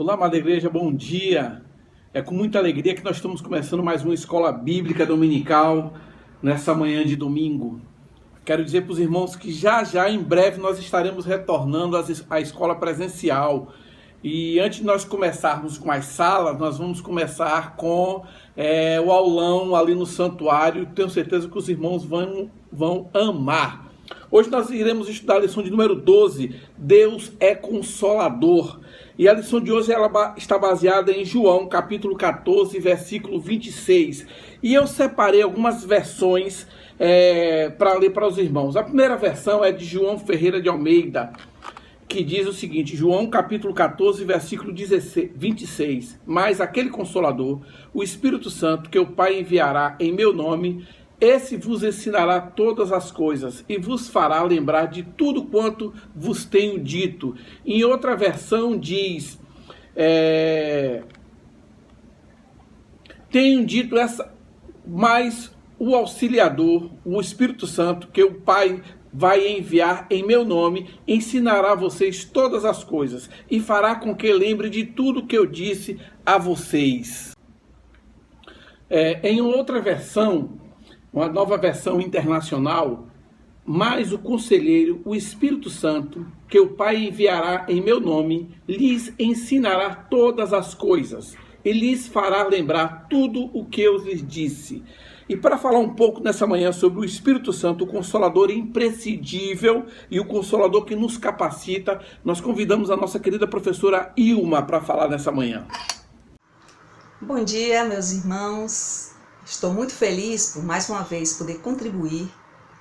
Olá, amada igreja, bom dia. É com muita alegria que nós estamos começando mais uma escola bíblica dominical nessa manhã de domingo. Quero dizer para os irmãos que já em breve nós estaremos retornando à escola presencial. E antes de nós começarmos com as salas, nós vamos começar com o aulão ali no santuário. Tenho certeza que os irmãos vão amar. Hoje nós iremos estudar a lição de número 12, Deus é Consolador. E a lição de hoje ela está baseada em João, capítulo 14, versículo 26. E eu separei algumas versões para ler para os irmãos. A primeira versão é de João Ferreira de Almeida, que diz o seguinte, João capítulo 14, versículo 26. Mas aquele Consolador, o Espírito Santo, que o Pai enviará em meu nome, esse vos ensinará todas as coisas e vos fará lembrar de tudo quanto vos tenho dito. Em outra versão diz, tenho dito essa, mas o Auxiliador, o Espírito Santo, que o Pai vai enviar em meu nome, ensinará a vocês todas as coisas e fará com que lembre de tudo que eu disse a vocês. Em outra versão, uma nova versão internacional, mas o Conselheiro, o Espírito Santo, que o Pai enviará em meu nome, lhes ensinará todas as coisas e lhes fará lembrar tudo o que eu lhes disse. E para falar um pouco nessa manhã sobre o Espírito Santo, o Consolador imprescindível e o Consolador que nos capacita, nós convidamos a nossa querida professora Ilma para falar nessa manhã. Bom dia, meus irmãos. Estou muito feliz por mais uma vez poder contribuir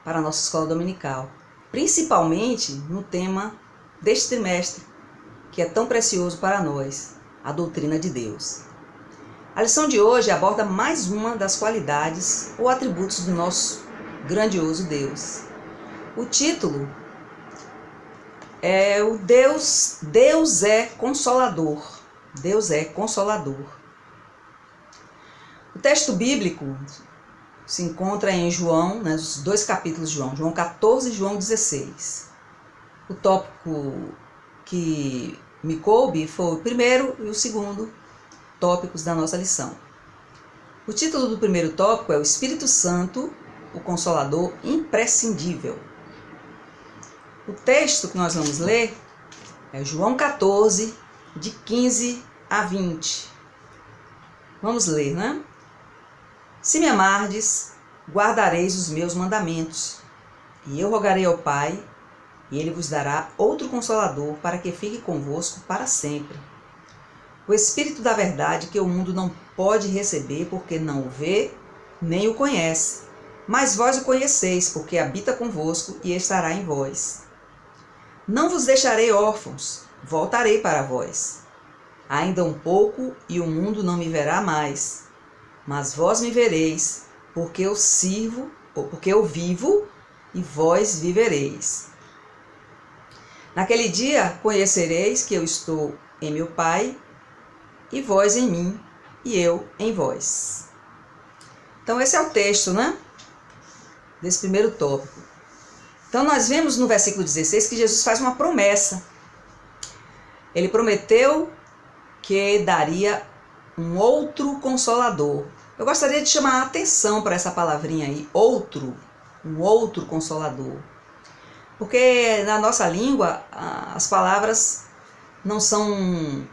para a nossa escola dominical, principalmente no tema deste trimestre, que é tão precioso para nós, a doutrina de Deus. A lição de hoje aborda mais uma das qualidades ou atributos do nosso grandioso Deus. O título é o Deus é Consolador. Deus é Consolador. O texto bíblico se encontra em João, os dois capítulos de João, João 14 e João 16. O tópico que me coube foi o primeiro e o segundo tópicos da nossa lição. O título do primeiro tópico é o Espírito Santo, o Consolador imprescindível. O texto que nós vamos ler é João 14, de 15 a 20. Vamos ler, né? Se me amardes, guardareis os meus mandamentos, e eu rogarei ao Pai, e ele vos dará outro Consolador, para que fique convosco para sempre. O Espírito da verdade que o mundo não pode receber, porque não o vê, nem o conhece. Mas vós o conheceis, porque habita convosco e estará em vós. Não vos deixarei órfãos, voltarei para vós. Ainda um pouco, e o mundo não me verá mais. Mas vós me vereis, porque eu vivo, e vós vivereis. Naquele dia conhecereis que eu estou em meu Pai, e vós em mim, e eu em vós. Então esse é o texto, desse primeiro tópico. Então nós vemos no versículo 16 que Jesus faz uma promessa. Ele prometeu que daria um outro Consolador. Eu gostaria de chamar a atenção para essa palavrinha aí, um outro Consolador. Porque na nossa língua as palavras não são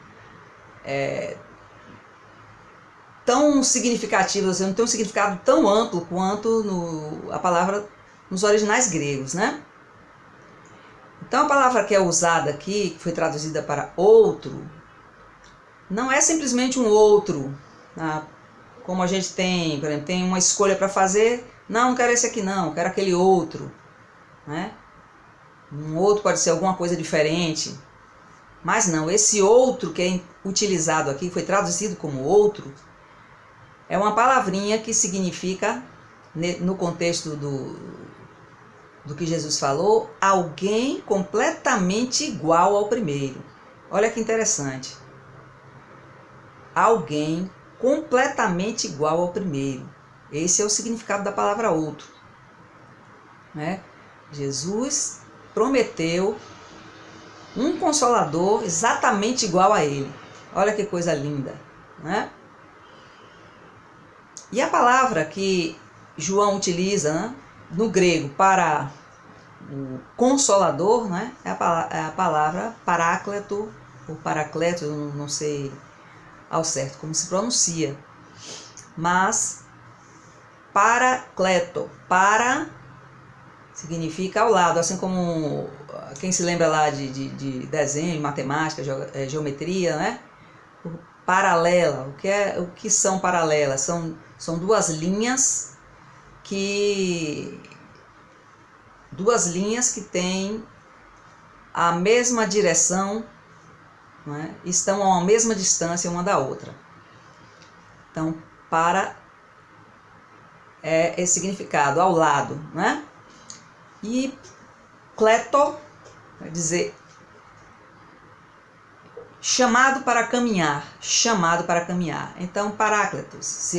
tão significativas, não tem um significado tão amplo quanto a palavra nos originais gregos, Então a palavra que é usada aqui, que foi traduzida para outro, não é simplesmente um outro, como a gente tem, por exemplo, tem uma escolha para fazer, não quero esse aqui não, quero aquele outro, Um outro pode ser alguma coisa diferente, mas não, esse outro que é utilizado aqui, foi traduzido como outro, é uma palavrinha que significa, no contexto do que Jesus falou, alguém completamente igual ao primeiro. Olha que interessante. Alguém completamente igual ao primeiro. Esse é o significado da palavra outro. Jesus prometeu um Consolador exatamente igual a ele. Olha que coisa linda, né? E a palavra que João utiliza, né, no grego para o consolador, né, é a palavra paráclito, ou paracleto, eu não sei ao certo como se pronuncia, mas paracleto, para significa ao lado, assim como quem se lembra lá de desenho, matemática, geometria, né? Paralela, o que são paralelas? São duas linhas que têm a mesma direção, né? Estão a uma mesma distância uma da outra. Então, para é esse significado, ao lado, né? E kleto, quer dizer chamado para caminhar, chamado para caminhar. Então, paráclitos,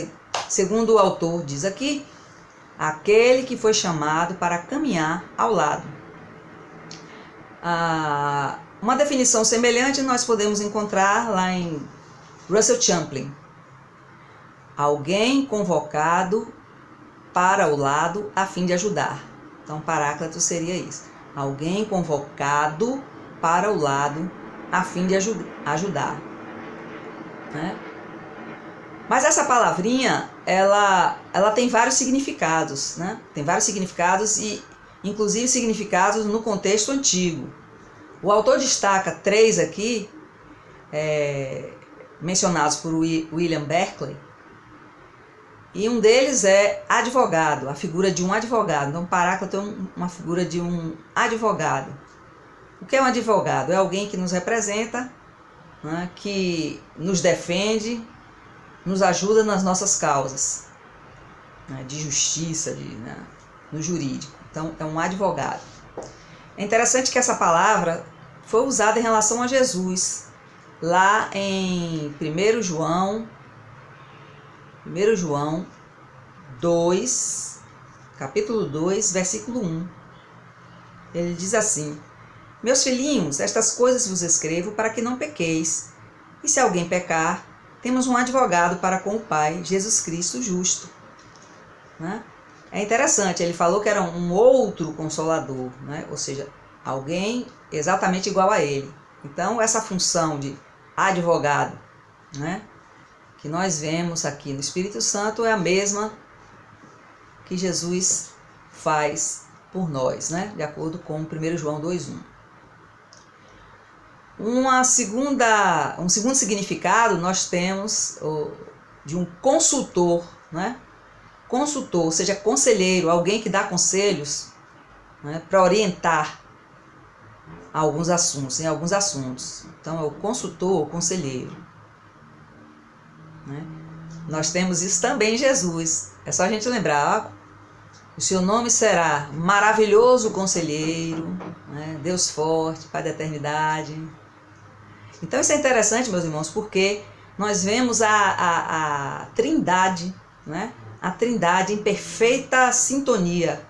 segundo o autor diz aqui, aquele que foi chamado para caminhar ao lado. Uma definição semelhante nós podemos encontrar lá em Russell Champlin. Alguém convocado para o lado a fim de ajudar. Então, paráclito seria isso. Alguém convocado para o lado a fim de ajudar. Né? Mas essa palavrinha, ela tem vários significados, né? Tem vários significados e, inclusive, significados no contexto antigo. O autor destaca 3 aqui, mencionados por William Berkeley, e um deles é advogado, a figura de um advogado. Então, paráclito é uma figura de um advogado. O que é um advogado? É alguém que nos representa, né, que nos defende, nos ajuda nas nossas causas, né, de justiça, no jurídico. Então, é um advogado. É interessante que essa palavra foi usada em relação a Jesus, lá em 1 João 2, capítulo 2, versículo 1. Ele diz assim: meus filhinhos, estas coisas vos escrevo para que não pequeis. E se alguém pecar, temos um advogado para com o Pai, Jesus Cristo justo. Né? É interessante, ele falou que era um outro consolador, né? Ou seja, alguém exatamente igual a ele. Então, essa função de advogado, né, que nós vemos aqui no Espírito Santo é a mesma que Jesus faz por nós, né? De acordo com 1 João 2,1. Um segundo significado nós temos de um consultor, né? Consultor, ou seja, conselheiro, alguém que dá conselhos, né, para orientar em alguns assuntos. Então, é o consultor, o conselheiro. Né? Nós temos isso também em Jesus. É só a gente lembrar, o seu nome será maravilhoso conselheiro, né? Deus forte, Pai da eternidade. Então isso é interessante, meus irmãos, porque nós vemos a Trindade, né? A Trindade em perfeita sintonia.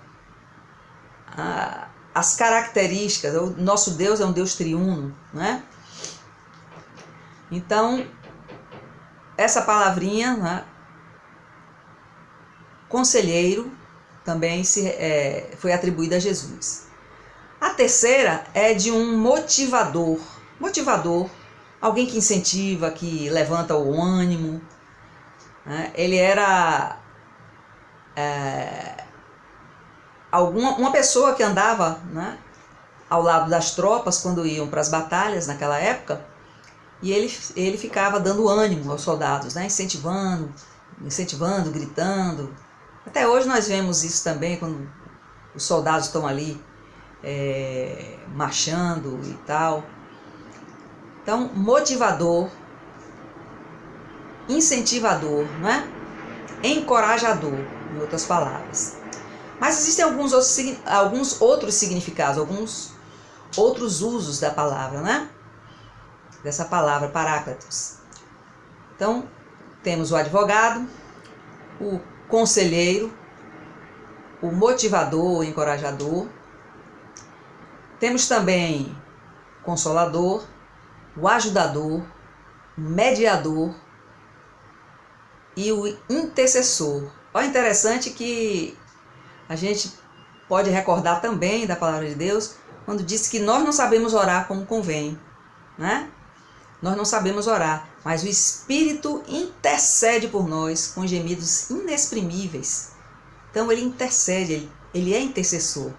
As características, o nosso Deus é um Deus triuno, né? Então, essa palavrinha, né, conselheiro, também foi atribuída a Jesus. A terceira é de um motivador. Motivador, alguém que incentiva, que levanta o ânimo. Né? Ele era uma pessoa que andava, né, ao lado das tropas quando iam para as batalhas naquela época, e ele ficava dando ânimo aos soldados, né, incentivando, gritando. Até hoje nós vemos isso também quando os soldados estão ali marchando e tal. Então, motivador, incentivador, não é? Encorajador, em outras palavras. Mas existem alguns outros significados, alguns outros usos da palavra, né? Dessa palavra, paráclitos. Então, temos o advogado, o conselheiro, o motivador, o encorajador. Temos também consolador, o ajudador, o mediador e o intercessor. Olha, interessante que a gente pode recordar também da palavra de Deus quando diz que nós não sabemos orar como convém, né? Nós não sabemos orar, mas o Espírito intercede por nós com gemidos inexprimíveis. Então ele intercede, ele é intercessor.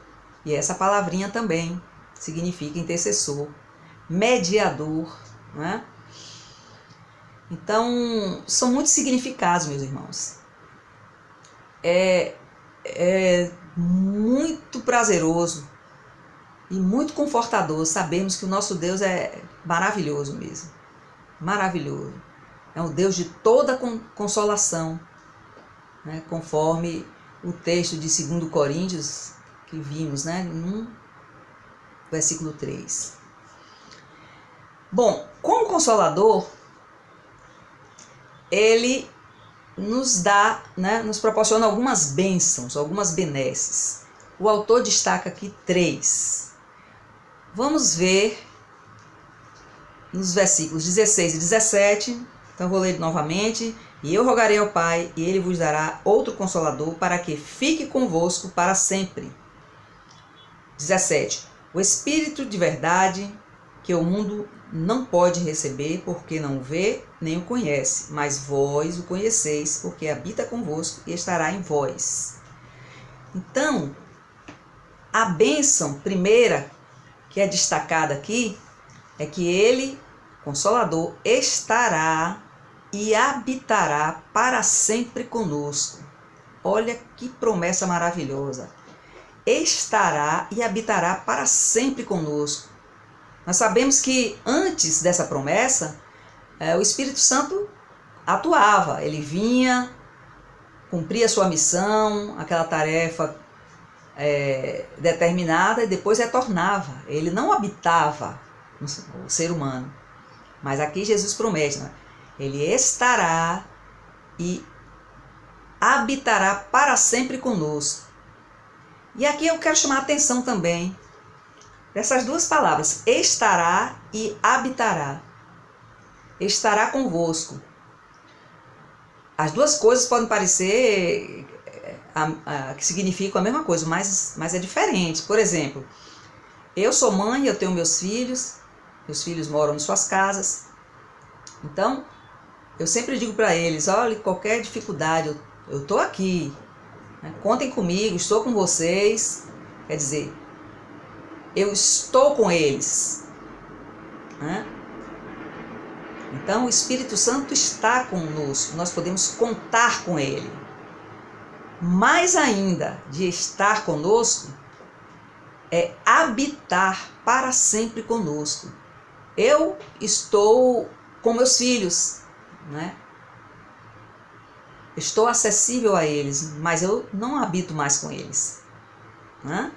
E essa palavrinha também significa intercessor, mediador, né? Então, são muitos significados, meus irmãos. É muito prazeroso e muito confortador sabermos que o nosso Deus é maravilhoso mesmo. Maravilhoso. É um Deus de toda consolação, né? Conforme o texto de 2 Coríntios que vimos, né? No versículo 3. Bom, como Consolador, ele nos dá, né, nos proporciona algumas bênçãos, algumas benesses. O autor destaca aqui 3. Vamos ver nos versículos 16 e 17. Então vou ler novamente. E eu rogarei ao Pai, e ele vos dará outro Consolador, para que fique convosco para sempre. 17. O Espírito de verdade, que o mundo não pode receber, porque não o vê nem o conhece, mas vós o conheceis, porque habita convosco e estará em vós. Então, a bênção primeira que é destacada aqui é que ele, Consolador, estará e habitará para sempre conosco. Olha que promessa maravilhosa. Estará e habitará para sempre conosco. Nós sabemos que antes dessa promessa, o Espírito Santo atuava, ele vinha, cumpria sua missão, aquela tarefa determinada, e depois retornava. Ele não habitava o ser humano, mas aqui Jesus promete, né? Ele estará e habitará para sempre conosco. E aqui eu quero chamar a atenção também dessas duas palavras, estará e habitará. Estará convosco. As duas coisas podem parecer que significam a mesma coisa, mas é diferente. Por exemplo, eu sou mãe, eu tenho meus filhos moram em suas casas. Então, eu sempre digo para eles, olha, qualquer dificuldade, eu estou aqui. Né? Contem comigo, estou com vocês. Quer dizer, eu estou com eles. Né? Então, o Espírito Santo está conosco, nós podemos contar com ele. Mais ainda de estar conosco, é habitar para sempre conosco. Eu estou com meus filhos, né? Estou acessível a eles, mas eu não habito mais com eles. Né?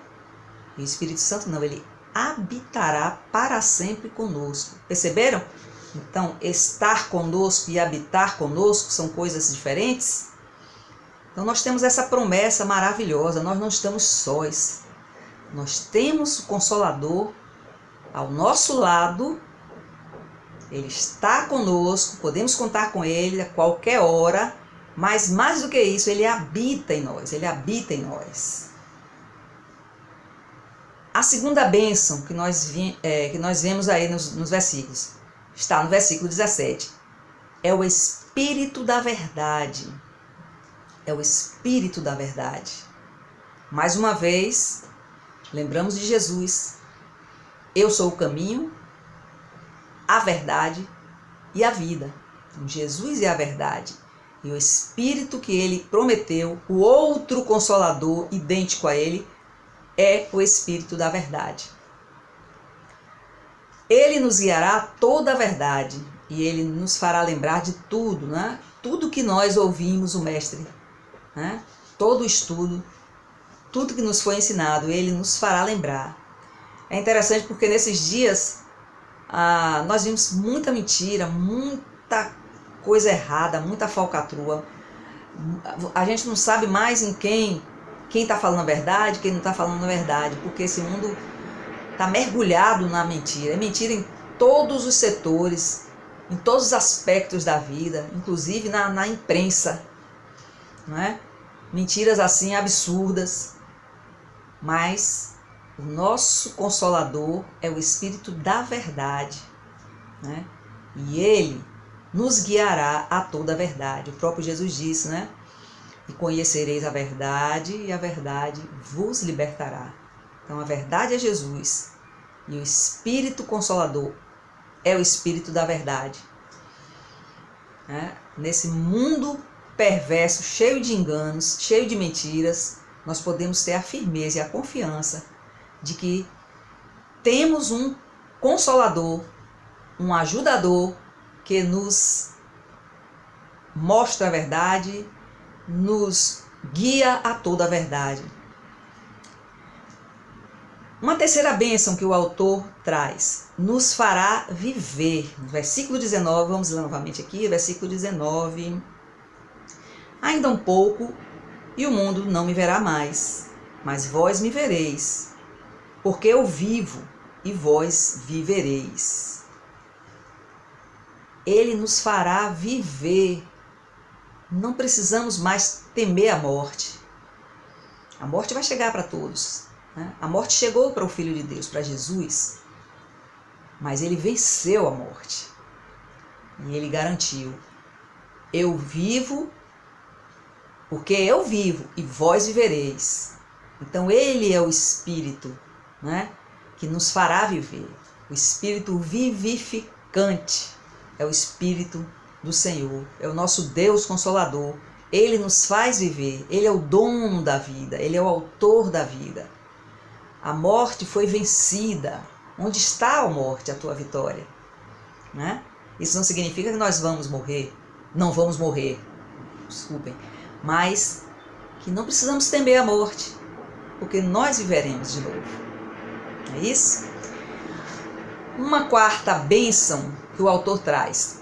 E o Espírito Santo não, ele habitará para sempre conosco. Perceberam? Então, estar conosco e habitar conosco são coisas diferentes. Então, nós temos essa promessa maravilhosa, nós não estamos sós. Nós temos o Consolador ao nosso lado, ele está conosco, podemos contar com ele a qualquer hora, mas mais do que isso, ele habita em nós, ele habita em nós. A segunda bênção que nós vemos aí nos versículos, está no versículo 17, é o Espírito da verdade. É o Espírito da verdade. Mais uma vez, lembramos de Jesus. Eu sou o caminho, a verdade e a vida. Então, Jesus é a verdade. E o Espírito que ele prometeu, o outro Consolador idêntico a ele, é o Espírito da verdade. Ele nos guiará a toda a verdade e ele nos fará lembrar de tudo, né? Tudo que nós ouvimos o Mestre, né? Todo o estudo, tudo que nos foi ensinado, ele nos fará lembrar. É interessante porque nesses dias nós vimos muita mentira, muita coisa errada, muita falcatrua. A gente não sabe mais em quem está falando a verdade, quem não está falando a verdade, porque esse mundo está mergulhado na mentira. É mentira em todos os setores, em todos os aspectos da vida, inclusive na imprensa, não é? Mentiras assim absurdas, mas o nosso Consolador é o Espírito da verdade, né? E Ele nos guiará a toda a verdade. O próprio Jesus disse, né? E conhecereis a verdade, e a verdade vos libertará. Então a verdade é Jesus, e o Espírito Consolador é o Espírito da verdade. Nesse mundo perverso, cheio de enganos, cheio de mentiras, nós podemos ter a firmeza e a confiança de que temos um Consolador, um ajudador que nos mostra a verdade, nos guia a toda a verdade. Uma terceira bênção que o autor traz, nos fará viver. No versículo 19, vamos ler novamente aqui, versículo 19. Ainda um pouco, e o mundo não me verá mais, mas vós me vereis, porque eu vivo e vós vivereis. Ele nos fará viver. Não precisamos mais temer a morte. A morte vai chegar para todos. A morte chegou para o Filho de Deus, para Jesus, mas ele venceu a morte. E ele garantiu: eu vivo, porque eu vivo, e vós vivereis. Então ele é o Espírito, né, que nos fará viver. O Espírito vivificante é o Espírito do Senhor, é o nosso Deus Consolador. Ele nos faz viver, ele é o dono da vida, ele é o autor da vida. A morte foi vencida. Onde está a morte, a tua vitória? Né? Isso não significa que nós vamos morrer. Não vamos morrer. Desculpem. Mas que não precisamos temer a morte. Porque nós viveremos de novo. É isso? Uma quarta bênção que o autor traz.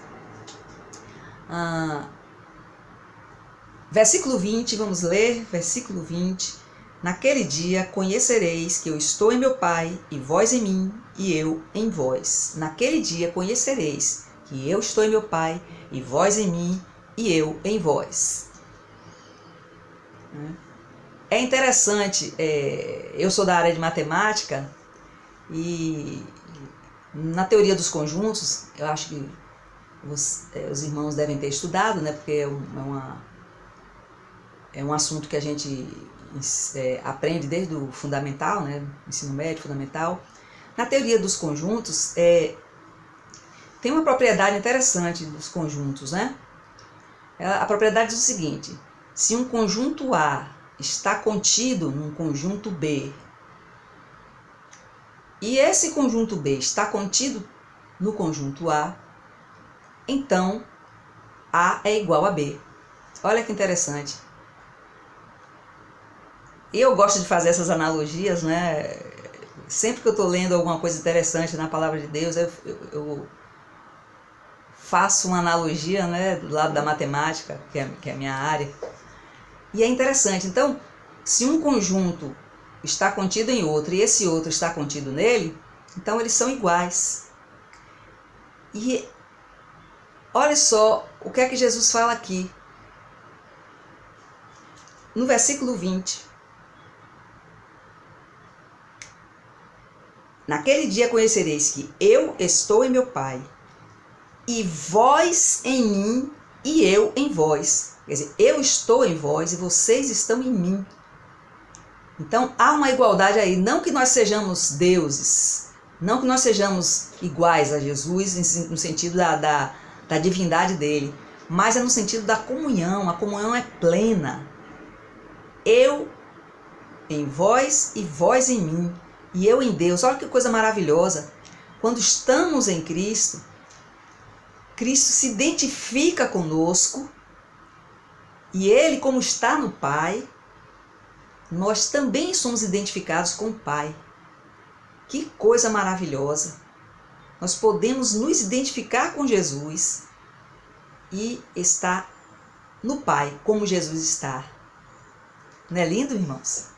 Versículo 20, vamos ler. Versículo 20. Naquele dia conhecereis que eu estou em meu Pai, e vós em mim, e eu em vós. Naquele dia conhecereis que eu estou em meu Pai, e vós em mim, e eu em vós. É interessante, eu sou da área de matemática, e na teoria dos conjuntos, eu acho que os irmãos devem ter estudado, né, porque é um assunto que a gente aprende desde o fundamental, né, ensino médio, fundamental. Na teoria dos conjuntos, tem uma propriedade interessante dos conjuntos, né? A propriedade diz o seguinte: se um conjunto A está contido num conjunto B, e esse conjunto B está contido no conjunto A, então A é igual a B. Olha que interessante. Eu gosto de fazer essas analogias, né? Sempre que eu estou lendo alguma coisa interessante na Palavra de Deus, eu faço uma analogia, né, do lado da matemática, que é a minha área. E é interessante. Então, se um conjunto está contido em outro e esse outro está contido nele, então eles são iguais. E olha só o que é que Jesus fala aqui. No versículo 20. Naquele dia conhecereis que eu estou em meu Pai, e vós em mim, e eu em vós. Quer dizer, eu estou em vós e vocês estão em mim. Então há uma igualdade aí. Não que nós sejamos deuses, não que nós sejamos iguais a Jesus no sentido da divindade dele, mas é no sentido da comunhão. A comunhão é plena. Eu em vós e vós em mim. E eu em Deus. Olha que coisa maravilhosa. Quando estamos em Cristo, Cristo se identifica conosco, e Ele, como está no Pai, nós também somos identificados com o Pai. Que coisa maravilhosa. Nós podemos nos identificar com Jesus e estar no Pai, como Jesus está. Não é lindo, irmãos?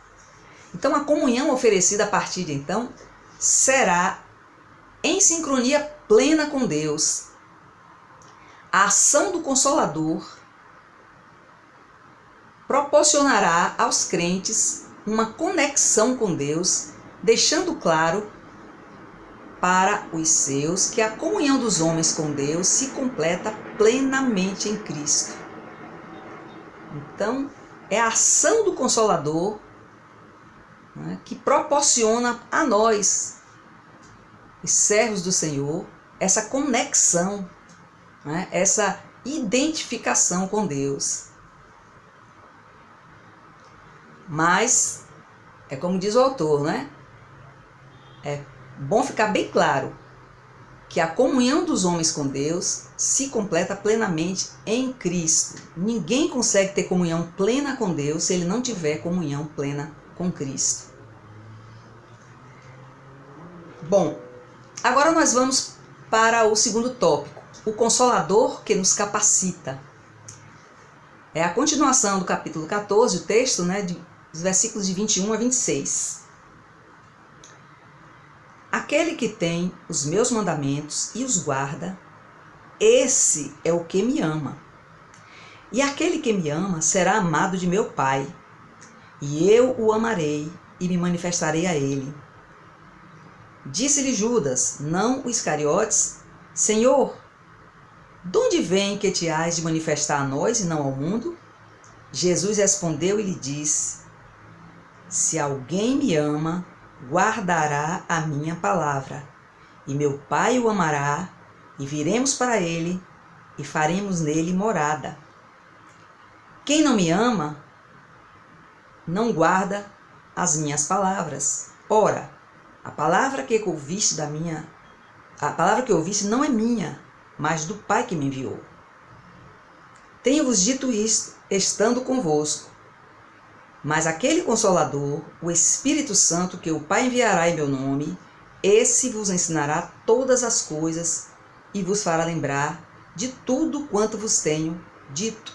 Então a comunhão oferecida a partir de então será em sincronia plena com Deus. A ação do Consolador proporcionará aos crentes uma conexão com Deus, deixando claro para os seus que a comunhão dos homens com Deus se completa plenamente em Cristo. Então, é a ação do Consolador, né, que proporciona a nós, os servos do Senhor, essa conexão, né, essa identificação com Deus. Mas, é como diz o autor, né? É bom ficar bem claro que a comunhão dos homens com Deus se completa plenamente em Cristo. Ninguém consegue ter comunhão plena com Deus se ele não tiver comunhão plena com Cristo. Bom, agora nós vamos para o segundo tópico, o Consolador que nos capacita. É a continuação do capítulo 14, o texto, né, dos versículos de 21 a 26. Aquele que tem os meus mandamentos e os guarda, esse é o que me ama. E aquele que me ama será amado de meu Pai, e eu o amarei e me manifestarei a ele. Disse-lhe Judas, não o Iscariotes, Senhor, de onde vem que te hás de manifestar a nós e não ao mundo? Jesus respondeu e lhe disse, se alguém me ama, guardará a minha palavra, e meu Pai o amará, e viremos para ele, e faremos nele morada. Quem não me ama, não guarda as minhas palavras. Ora, a palavra que ouviste não é minha, mas do Pai que me enviou. Tenho-vos dito isto, estando convosco. Mas aquele Consolador, o Espírito Santo, que o Pai enviará em meu nome, esse vos ensinará todas as coisas e vos fará lembrar de tudo quanto vos tenho dito.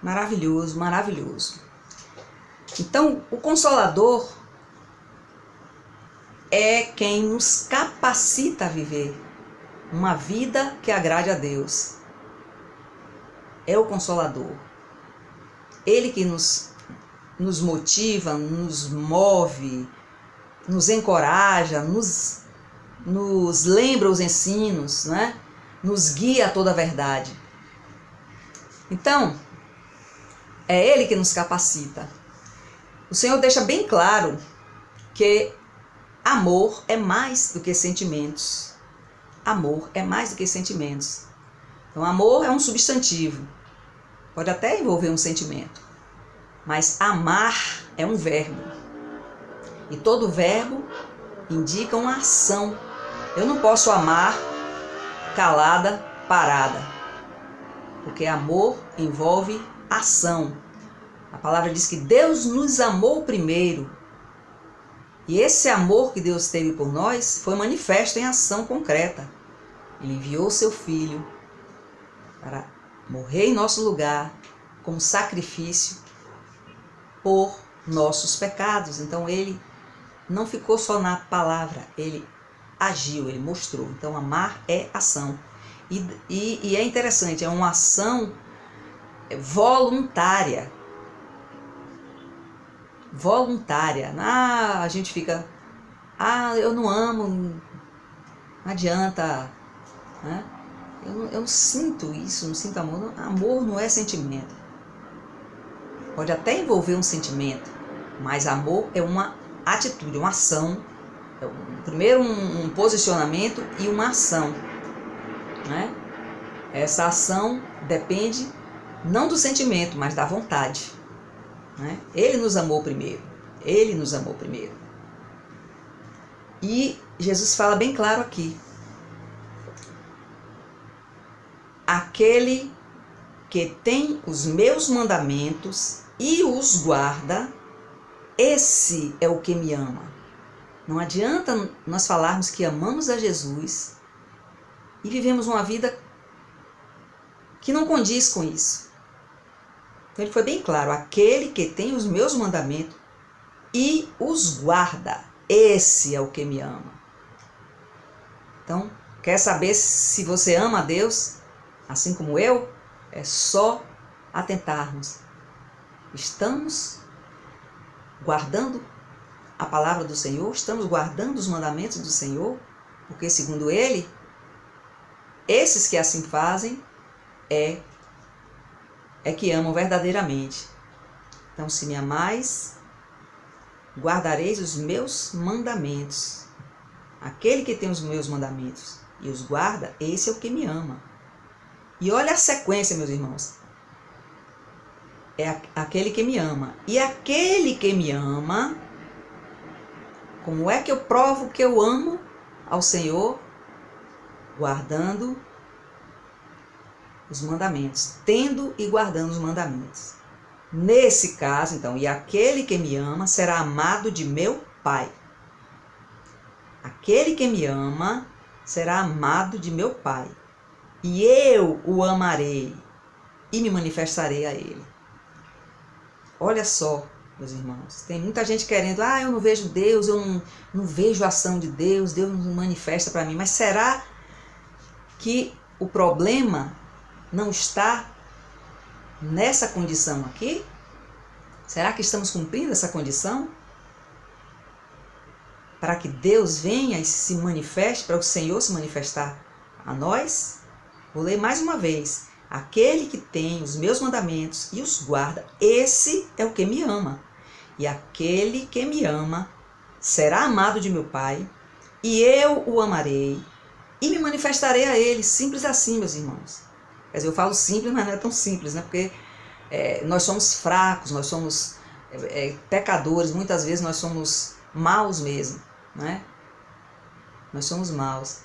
Maravilhoso, maravilhoso. Então, o Consolador é quem nos capacita a viver uma vida que agrade a Deus. É o Consolador. Ele que nos motiva, nos move, nos encoraja, nos lembra os ensinos, né? Nos guia a toda a verdade. Então, é Ele que nos capacita. O Senhor deixa bem claro que amor é mais do que sentimentos. Amor é mais do que sentimentos. Então, amor é um substantivo. Pode até envolver um sentimento. Mas amar é um verbo. E todo verbo indica uma ação. Eu não posso amar calada, parada. Porque amor envolve ação. A palavra diz que Deus nos amou primeiro. E esse amor que Deus teve por nós foi manifesto em ação concreta. Ele enviou seu Filho para morrer em nosso lugar como sacrifício por nossos pecados. Então ele não ficou só na palavra, ele agiu, ele mostrou. Então amar é ação. E é interessante, é uma ação voluntária. Voluntária. A gente fica, eu não amo, não adianta, né? Eu não sinto isso, não sinto amor. Amor não é sentimento. Pode até envolver um sentimento, mas amor é uma atitude, uma ação. Primeiro um posicionamento e uma ação, né? Essa ação depende não do sentimento, mas da vontade, né? Ele nos amou primeiro. Ele nos amou primeiro. E Jesus fala bem claro aqui. Aquele que tem os meus mandamentos e os guarda, esse é o que me ama. Não adianta nós falarmos que amamos a Jesus e vivemos uma vida que não condiz com isso. Então ele foi bem claro, aquele que tem os meus mandamentos e os guarda, esse é o que me ama. Então, Quer saber se você ama a Deus, assim como eu? É só atentarmos. Estamos guardando a palavra do Senhor? Estamos guardando os mandamentos do Senhor? Porque, segundo Ele, esses que assim fazem é que amam verdadeiramente. Então, se me amais, guardareis os meus mandamentos. Aquele que tem os meus mandamentos e os guarda, esse é o que me ama. E olha a sequência, meus irmãos. É aquele que me ama. E aquele que me ama, como é que eu provo que eu amo ao Senhor? Guardando os mandamentos, tendo e guardando os mandamentos. Nesse caso, então, e aquele que me ama será amado de meu Pai. Aquele que me ama será amado de meu Pai. E eu o amarei e me manifestarei a ele. Olha só, meus irmãos, tem muita gente querendo, eu não vejo Deus, eu não vejo a ação de Deus, Deus não manifesta para mim. Mas será que o problema não está nessa condição aqui? Será que estamos cumprindo essa condição? Para que Deus venha e se manifeste, para o Senhor se manifestar a nós? Vou ler mais uma vez. Aquele que tem os meus mandamentos e os guarda, esse é o que me ama. E aquele que me ama será amado de meu Pai, e eu o amarei e me manifestarei a ele. Simples assim, meus irmãos. Quer dizer, eu falo simples, mas não é tão simples, né? Porque nós somos fracos, nós somos pecadores, muitas vezes nós somos maus mesmo, né? Nós somos maus.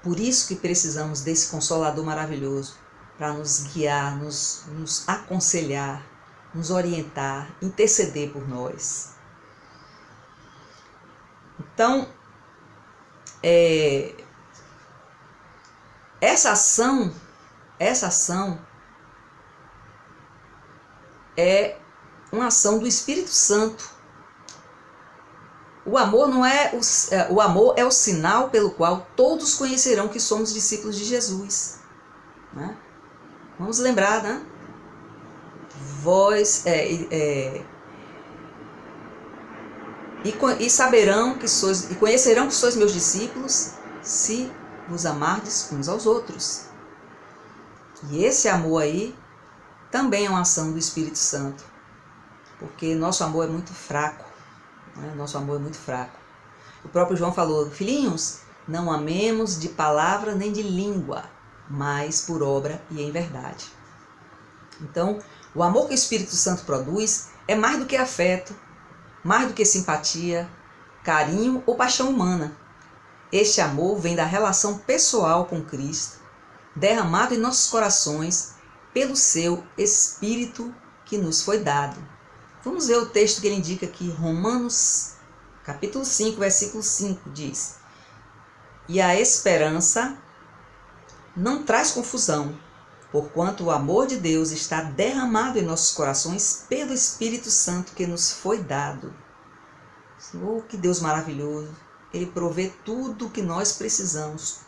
Por isso que precisamos desse Consolador maravilhoso, para nos guiar, nos aconselhar, nos orientar, interceder por nós. Então, essa ação é uma ação do Espírito Santo. O amor o amor é o sinal pelo qual todos conhecerão que somos discípulos de Jesus, né? Vamos lembrar, né? E saberão que sois, e conhecerão que sois meus discípulos, se vos amardes uns aos outros. E esse amor aí também é uma ação do Espírito Santo, porque nosso amor é muito fraco, né? Nosso amor é muito fraco. O próprio João falou: filhinhos, não amemos de palavra nem de língua, mas por obra e em verdade. Então, o amor que o Espírito Santo produz é mais do que afeto, mais do que simpatia, carinho ou paixão humana. Este amor vem da relação pessoal com Cristo, derramado em nossos corações pelo seu Espírito que nos foi dado. Vamos ver o texto que ele indica aqui, Romanos, capítulo 5, versículo 5, diz: E a esperança não traz confusão, porquanto o amor de Deus está derramado em nossos corações pelo Espírito Santo que nos foi dado. Oh, que Deus maravilhoso! Ele provê tudo o que nós precisamos,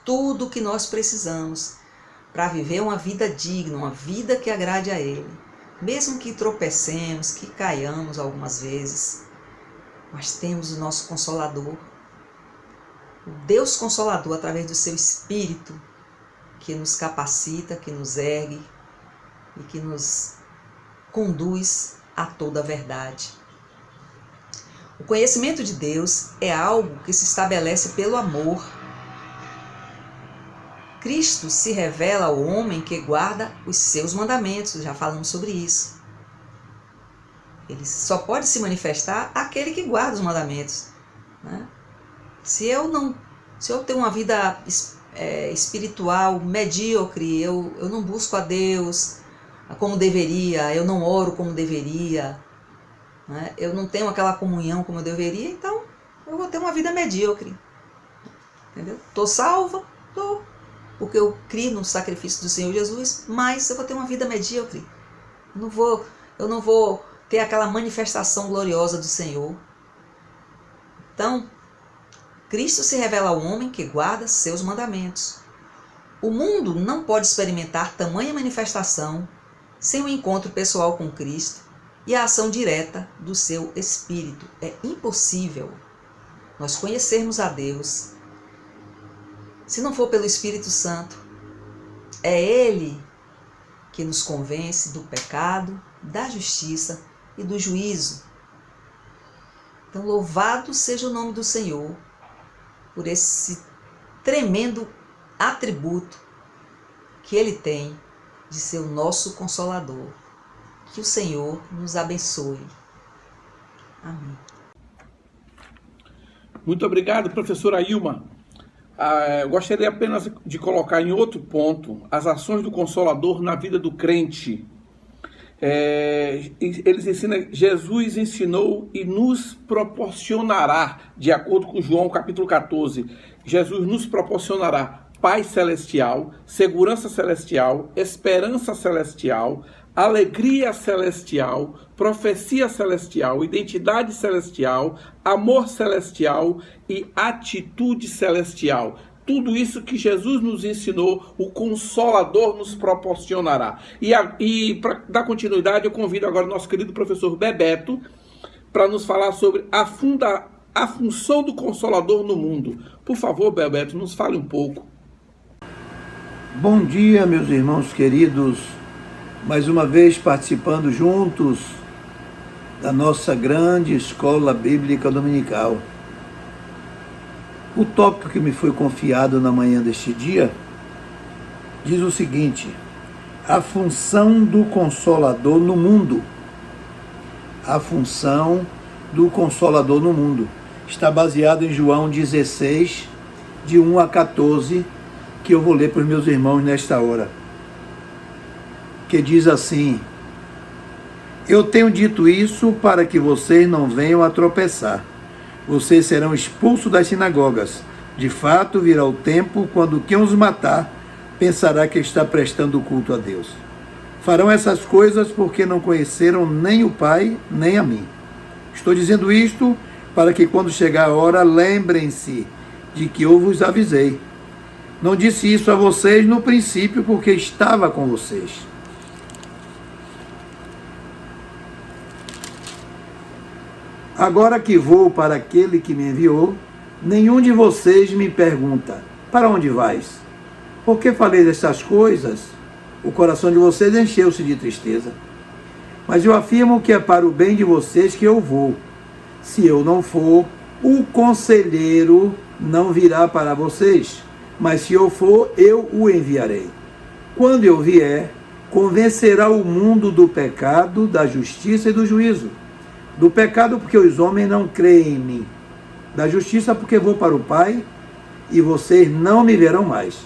para viver uma vida digna, uma vida que agrade a Ele. Mesmo que tropecemos, que caiamos algumas vezes, mas temos o nosso Consolador, o Deus Consolador, através do seu Espírito, que nos capacita, que nos ergue e que nos conduz a toda a verdade. O conhecimento de Deus é algo que se estabelece pelo amor. Cristo se revela ao homem que guarda os seus mandamentos, já falamos sobre isso. Ele só pode se manifestar àquele que guarda os mandamentos, né? Se eu tenho uma vida espiritual medíocre, eu não busco a Deus como deveria, eu não oro como deveria, né? Eu não tenho aquela comunhão como eu deveria, então eu vou ter uma vida medíocre. Entendeu? Estou salva, estou, porque eu criei no sacrifício do Senhor Jesus, mas eu vou ter uma vida medíocre. Eu não vou ter aquela manifestação gloriosa do Senhor. Então, Cristo se revela ao homem que guarda seus mandamentos. O mundo não pode experimentar tamanha manifestação sem o encontro pessoal com Cristo e a ação direta do seu Espírito. É impossível nós conhecermos a Deus se não for pelo Espírito Santo. É Ele que nos convence do pecado, da justiça e do juízo. Então, louvado seja o nome do Senhor por esse tremendo atributo que Ele tem de ser o nosso Consolador. Que o Senhor nos abençoe. Amém. Muito obrigado, professora Ilma. Eu gostaria apenas de colocar em outro ponto as ações do Consolador na vida do crente. Eles ensinam, Jesus ensinou e nos proporcionará, de acordo com João capítulo 14, Jesus nos proporcionará paz celestial, segurança celestial, esperança celestial, alegria celestial, profecia celestial, identidade celestial, amor celestial e atitude celestial. Tudo isso que Jesus nos ensinou, o Consolador nos proporcionará. E para dar continuidade, eu convido agora o nosso querido professor Bebeto para nos falar sobre a função do Consolador no mundo. Por favor, Bebeto, nos fale um pouco. Bom dia, meus irmãos queridos. Mais uma vez participando juntos da nossa grande escola bíblica dominical. O tópico que me foi confiado na manhã deste dia diz o seguinte: a função do Consolador no mundo. A função do Consolador no mundo. Está baseado em João 16, de 1 a 14, que eu vou ler para os meus irmãos nesta hora. Que diz assim: eu tenho dito isso para que vocês não venham a tropeçar. Vocês serão expulsos das sinagogas. De fato, virá o tempo quando quem os matar pensará que está prestando culto a Deus. Farão essas coisas porque não conheceram nem o Pai, nem a mim. Estou dizendo isto para que quando chegar a hora, lembrem-se de que eu vos avisei. Não disse isso a vocês no princípio porque estava com vocês. Agora que vou para aquele que me enviou, nenhum de vocês me pergunta: para onde vais? Por que falei dessas coisas? O coração de vocês encheu-se de tristeza. Mas eu afirmo que é para o bem de vocês que eu vou. Se eu não for, o conselheiro não virá para vocês. Mas se eu for, eu o enviarei. Quando eu vier, convencerá o mundo do pecado, da justiça e do juízo. Do pecado, porque os homens não creem em mim. Da justiça, porque vou para o Pai e vocês não me verão mais.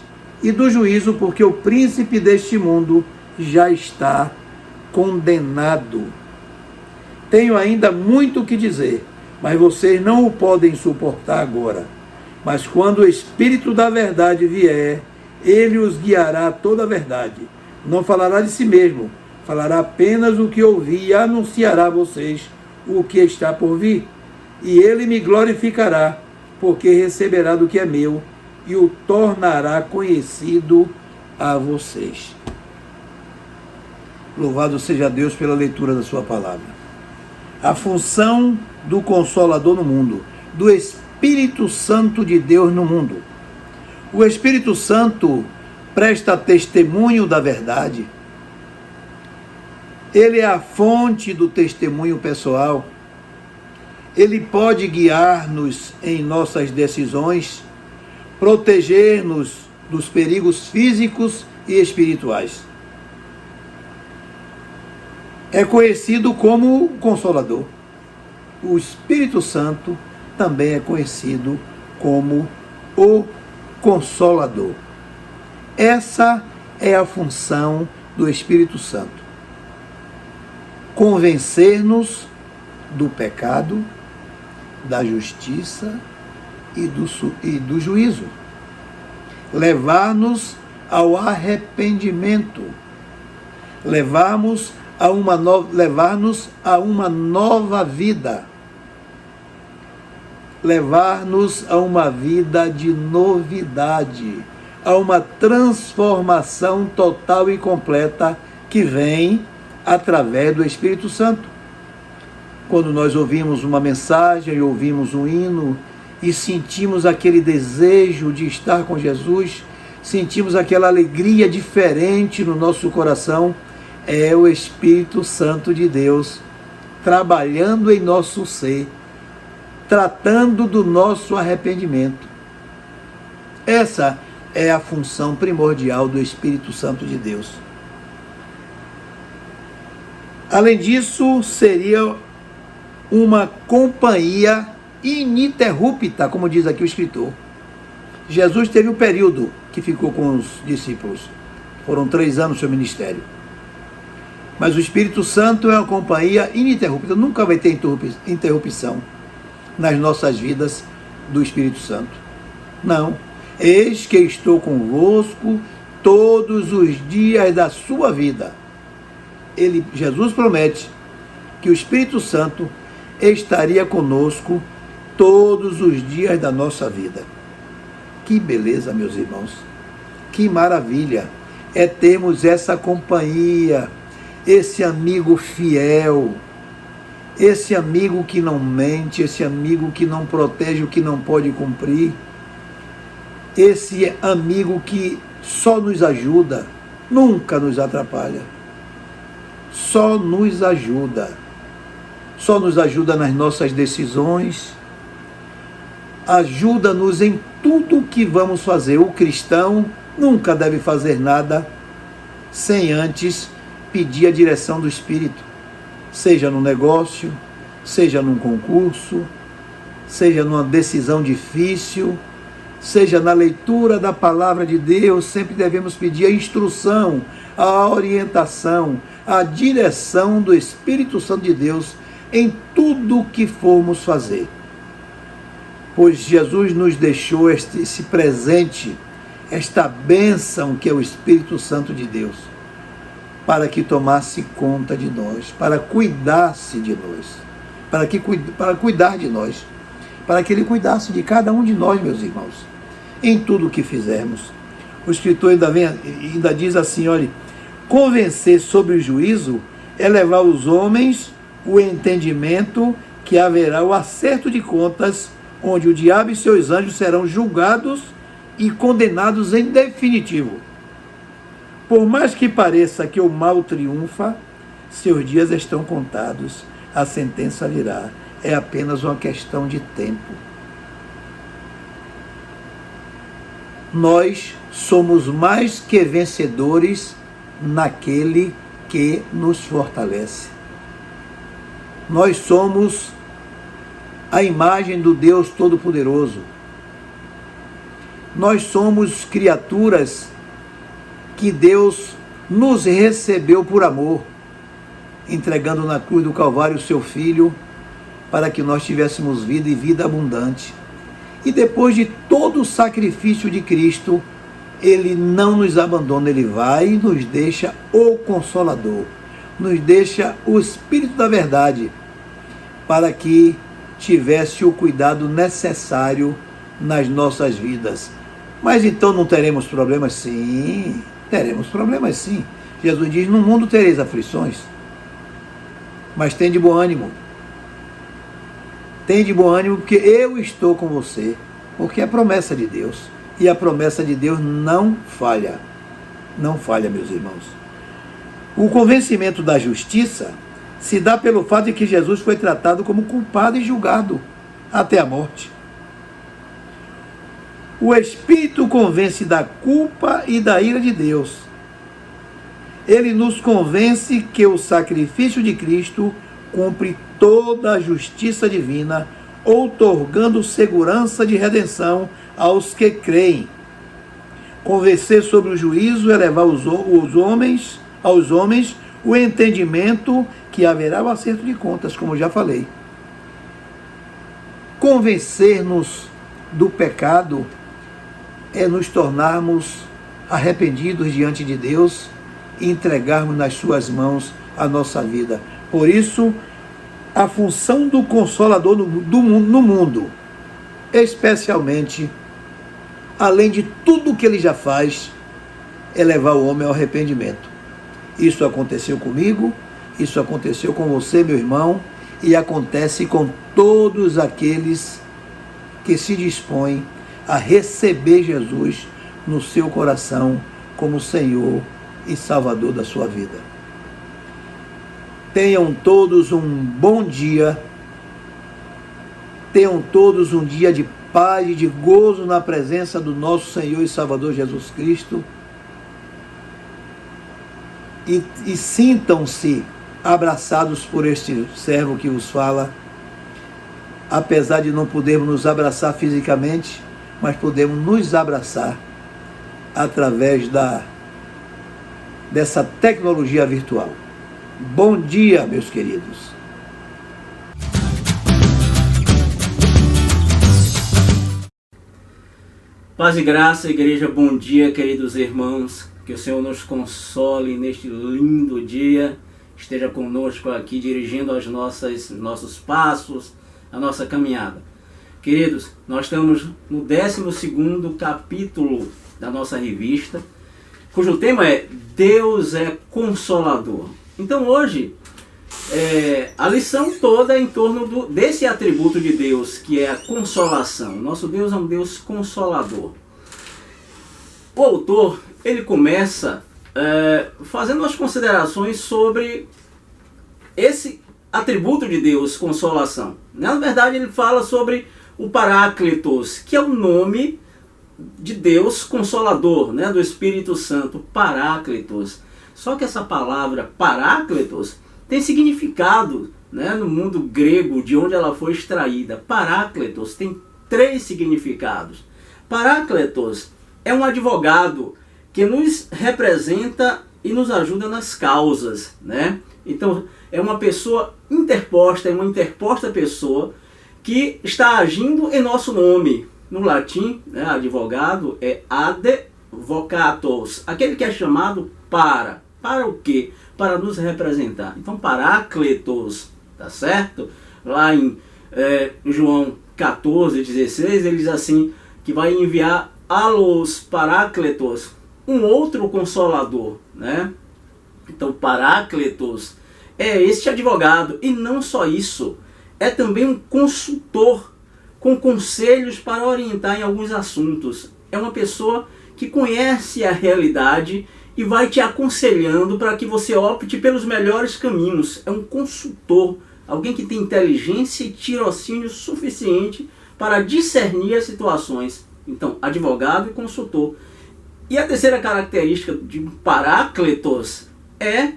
E do juízo, porque o príncipe deste mundo já está condenado. Tenho ainda muito o que dizer, mas vocês não o podem suportar agora. Mas quando o Espírito da verdade vier, ele os guiará a toda a verdade. Não falará de si mesmo, falará apenas o que ouvi e anunciará a vocês o que está por vir. E ele me glorificará, porque receberá do que é meu e o tornará conhecido a vocês. Louvado seja Deus pela leitura da sua palavra. A função do Consolador no mundo, do Espírito Santo de Deus no mundo. O Espírito Santo presta testemunho da verdade. Ele é a fonte do testemunho pessoal. Ele pode guiar-nos em nossas decisões, proteger-nos dos perigos físicos e espirituais. É conhecido como Consolador. O Espírito Santo também é conhecido como o Consolador. Essa é a função do Espírito Santo. Convencer-nos do pecado, da justiça e do juízo. Levar-nos ao arrependimento. Levar-nos a uma nova vida. Levar-nos a uma vida de novidade. a uma transformação total e completa que vem através do Espírito Santo. Quando nós ouvimos uma mensagem, ouvimos um hino e sentimos aquele desejo de estar com Jesus, sentimos aquela alegria diferente no nosso coração, é o Espírito Santo de Deus trabalhando em nosso ser, tratando do nosso arrependimento. Essa é a função primordial do Espírito Santo de Deus. Além disso, seria uma companhia ininterrupta, como diz aqui o escritor. Jesus teve um período que ficou com os discípulos. Foram 3 anos seu ministério. Mas o Espírito Santo é uma companhia ininterrupta. Nunca vai ter interrupção nas nossas vidas do Espírito Santo. Não. Eis que estou convosco todos os dias da sua vida. Jesus promete que o Espírito Santo estaria conosco todos os dias da nossa vida. Que beleza, meus irmãos. Que maravilha é termos essa companhia, esse amigo fiel, esse amigo que não mente, esse amigo que não protege o que não pode cumprir, esse amigo que só nos ajuda, nunca nos atrapalha, só nos ajuda nas nossas decisões, ajuda-nos em tudo o que vamos fazer. O cristão nunca deve fazer nada sem antes pedir a direção do Espírito, seja no negócio, seja num concurso, seja numa decisão difícil, seja na leitura da palavra de Deus. Sempre devemos pedir a instrução, a orientação, a direção do Espírito Santo de Deus em tudo o que formos fazer. Pois Jesus nos deixou esse presente, esta bênção que é o Espírito Santo de Deus, para que tomasse conta de nós, para cuidasse de nós, para cuidar de nós, para que Ele cuidasse de cada um de nós, meus irmãos, em tudo o que fizermos. O escritor ainda diz assim, olha, convencer sobre o juízo é levar os homens o entendimento que haverá o acerto de contas, onde o diabo e seus anjos serão julgados e condenados em definitivo. Por mais que pareça que o mal triunfa, seus dias estão contados, a sentença virá. É apenas uma questão de tempo. Nós somos mais que vencedores naquele que nos fortalece. Nós somos a imagem do Deus Todo-Poderoso. Nós somos criaturas que Deus nos recebeu por amor, entregando na cruz do Calvário o seu Filho, para que nós tivéssemos vida e vida abundante. E depois de todo o sacrifício de Cristo, Ele não nos abandona, Ele vai e nos deixa o Consolador, nos deixa o Espírito da Verdade, para que tivesse o cuidado necessário nas nossas vidas. Mas então não teremos problemas? Sim, teremos problemas sim. Jesus diz, no mundo tereis aflições, mas tem de bom ânimo. Tem de bom ânimo, porque eu estou com você, porque é promessa de Deus, e a promessa de Deus não falha. Não falha, meus irmãos. O convencimento da justiça se dá pelo fato de que Jesus foi tratado como culpado e julgado até a morte. O Espírito convence da culpa e da ira de Deus. Ele nos convence que o sacrifício de Cristo cumpre toda a justiça divina, outorgando segurança de redenção aos que creem. Convencer sobre o juízo é levar aos homens o entendimento que haverá o acerto de contas, como já falei. Convencer-nos do pecado é nos tornarmos arrependidos diante de Deus e entregarmos nas suas mãos a nossa vida. Por isso, a função do Consolador no mundo, especialmente além de tudo que ele já faz, é levar o homem ao arrependimento. Isso aconteceu comigo, isso aconteceu com você, meu irmão, e acontece com todos aqueles que se dispõem a receber Jesus no seu coração como Senhor e Salvador da sua vida. Tenham todos um bom dia, tenham todos um dia de paz e de gozo na presença do nosso Senhor e Salvador Jesus Cristo, e sintam-se abraçados por este servo que vos fala, apesar de não podermos nos abraçar fisicamente, mas podemos nos abraçar através dessa tecnologia virtual. Bom dia, meus queridos. Paz e graça, igreja, bom dia, queridos irmãos. Que o Senhor nos console neste lindo dia, esteja conosco aqui, dirigindo os nossos passos, a nossa caminhada. Queridos, nós estamos no 12º capítulo da nossa revista, cujo tema é Deus é Consolador. Então hoje, a lição toda é em torno desse atributo de Deus, que é a consolação. Nosso Deus é um Deus consolador. O autor, ele começa fazendo umas considerações sobre esse atributo de Deus, consolação. Na verdade, ele fala sobre o Paráclitos, que é o nome de Deus Consolador, né, do Espírito Santo, Paráclitos. Só que essa palavra Paráclitos tem significado, né, no mundo grego, de onde ela foi extraída. Paráclitos tem 3 significados. Paráclitos é um advogado que nos representa e nos ajuda nas causas, né? Então, é uma pessoa interposta, é uma interposta pessoa que está agindo em nosso nome. No latim, né, advogado é advocatus, aquele que é chamado para. Para o quê? Para nos representar. Então, Paráclitos, tá certo? Lá em João 14:16, ele diz assim, que vai enviar alos Paráclitos, um outro consolador, né? Então, Paráclitos é este advogado, e não só isso, é também um consultor com conselhos para orientar em alguns assuntos. É uma pessoa que conhece a realidade e vai te aconselhando para que você opte pelos melhores caminhos. É um consultor, alguém que tem inteligência e tirocínio suficiente para discernir as situações. Então, advogado e consultor. E a terceira característica de Paráclitos é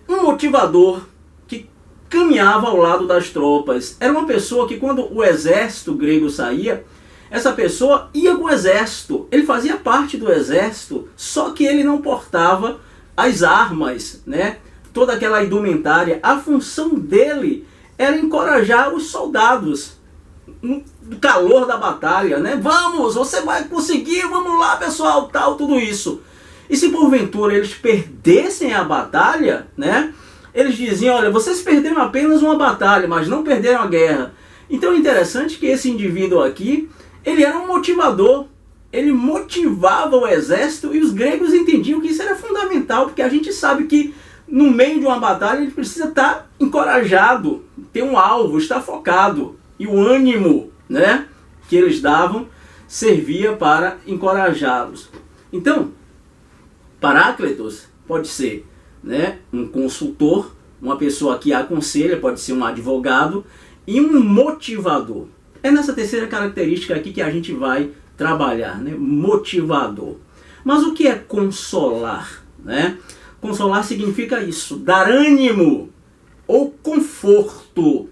um motivador que caminhava ao lado das tropas. Era uma pessoa que, quando o exército grego saía, essa pessoa ia com o exército. Ele fazia parte do exército, só que ele não portava as armas, né? Toda aquela indumentária. A função dele era encorajar os soldados no calor da batalha, né? Vamos, você vai conseguir, vamos lá, pessoal, tal, tudo isso. E se porventura eles perdessem a batalha, né? Eles diziam, olha, vocês perderam apenas uma batalha, mas não perderam a guerra. Então é interessante que esse indivíduo aqui, ele era um motivador. Ele motivava o exército, e os gregos entendiam que isso era fundamental, porque a gente sabe que no meio de uma batalha ele precisa estar encorajado, ter um alvo, estar focado. E o ânimo, né, que eles davam servia para encorajá-los. Então, Paráclitos pode ser, né, um consultor, uma pessoa que aconselha, pode ser um advogado e um motivador. É nessa terceira característica aqui que a gente vai trabalhar, né, motivador. Mas o que é consolar, né? Consolar significa isso, dar ânimo ou conforto,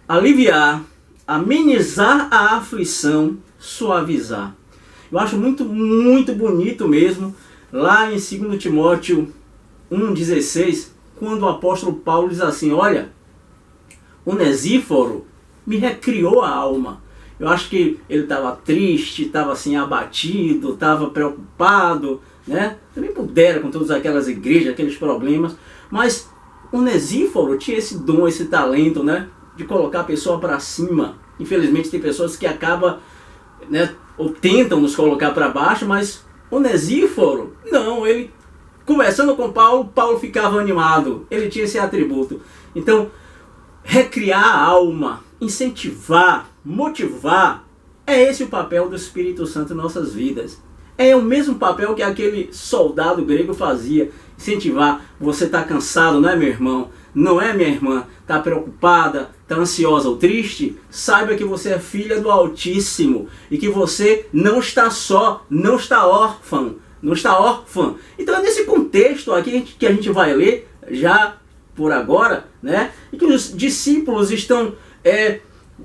aliviar, amenizar a aflição, suavizar. Eu acho muito bonito mesmo, lá em 2 Timóteo 1,16, quando o apóstolo Paulo diz assim, olha, Onesíforo me recriou a alma. Eu acho que ele estava triste, estava assim abatido, estava preocupado, né? Também pudera com todas aquelas igrejas, aqueles problemas, mas Onesíforo tinha esse dom, esse talento, né, de colocar a pessoa para cima. Infelizmente tem pessoas que acabam, né, ou tentam nos colocar para baixo, mas Onesíforo, não, ele, conversando com Paulo, Paulo ficava animado, ele tinha esse atributo. Então, recriar a alma, incentivar, motivar, é esse o papel do Espírito Santo em nossas vidas. É o mesmo papel que aquele soldado grego fazia, incentivar. Você está cansado, não é, meu irmão? Não é, minha irmã? Está preocupada, está ansiosa ou triste? Saiba que você é filha do Altíssimo e que você não está só, não está órfã, não está órfã. Então é nesse contexto aqui que a gente vai ler, já por agora, né? E que os discípulos estão,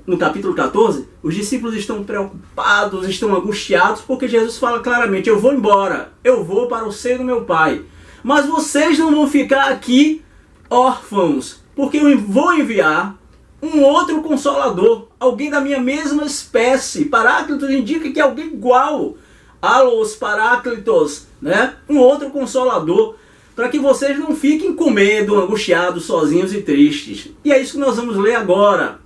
no capítulo 14, os discípulos estão preocupados, estão angustiados, porque Jesus fala claramente: eu vou embora, eu vou para o seio do meu Pai, mas vocês não vão ficar aqui órfãos, porque eu vou enviar um outro Consolador, alguém da minha mesma espécie. Paráclitos indica que é alguém igual, alos paráclitos, né? Um outro Consolador, para que vocês não fiquem com medo, angustiados, sozinhos e tristes. E é isso que nós vamos ler agora.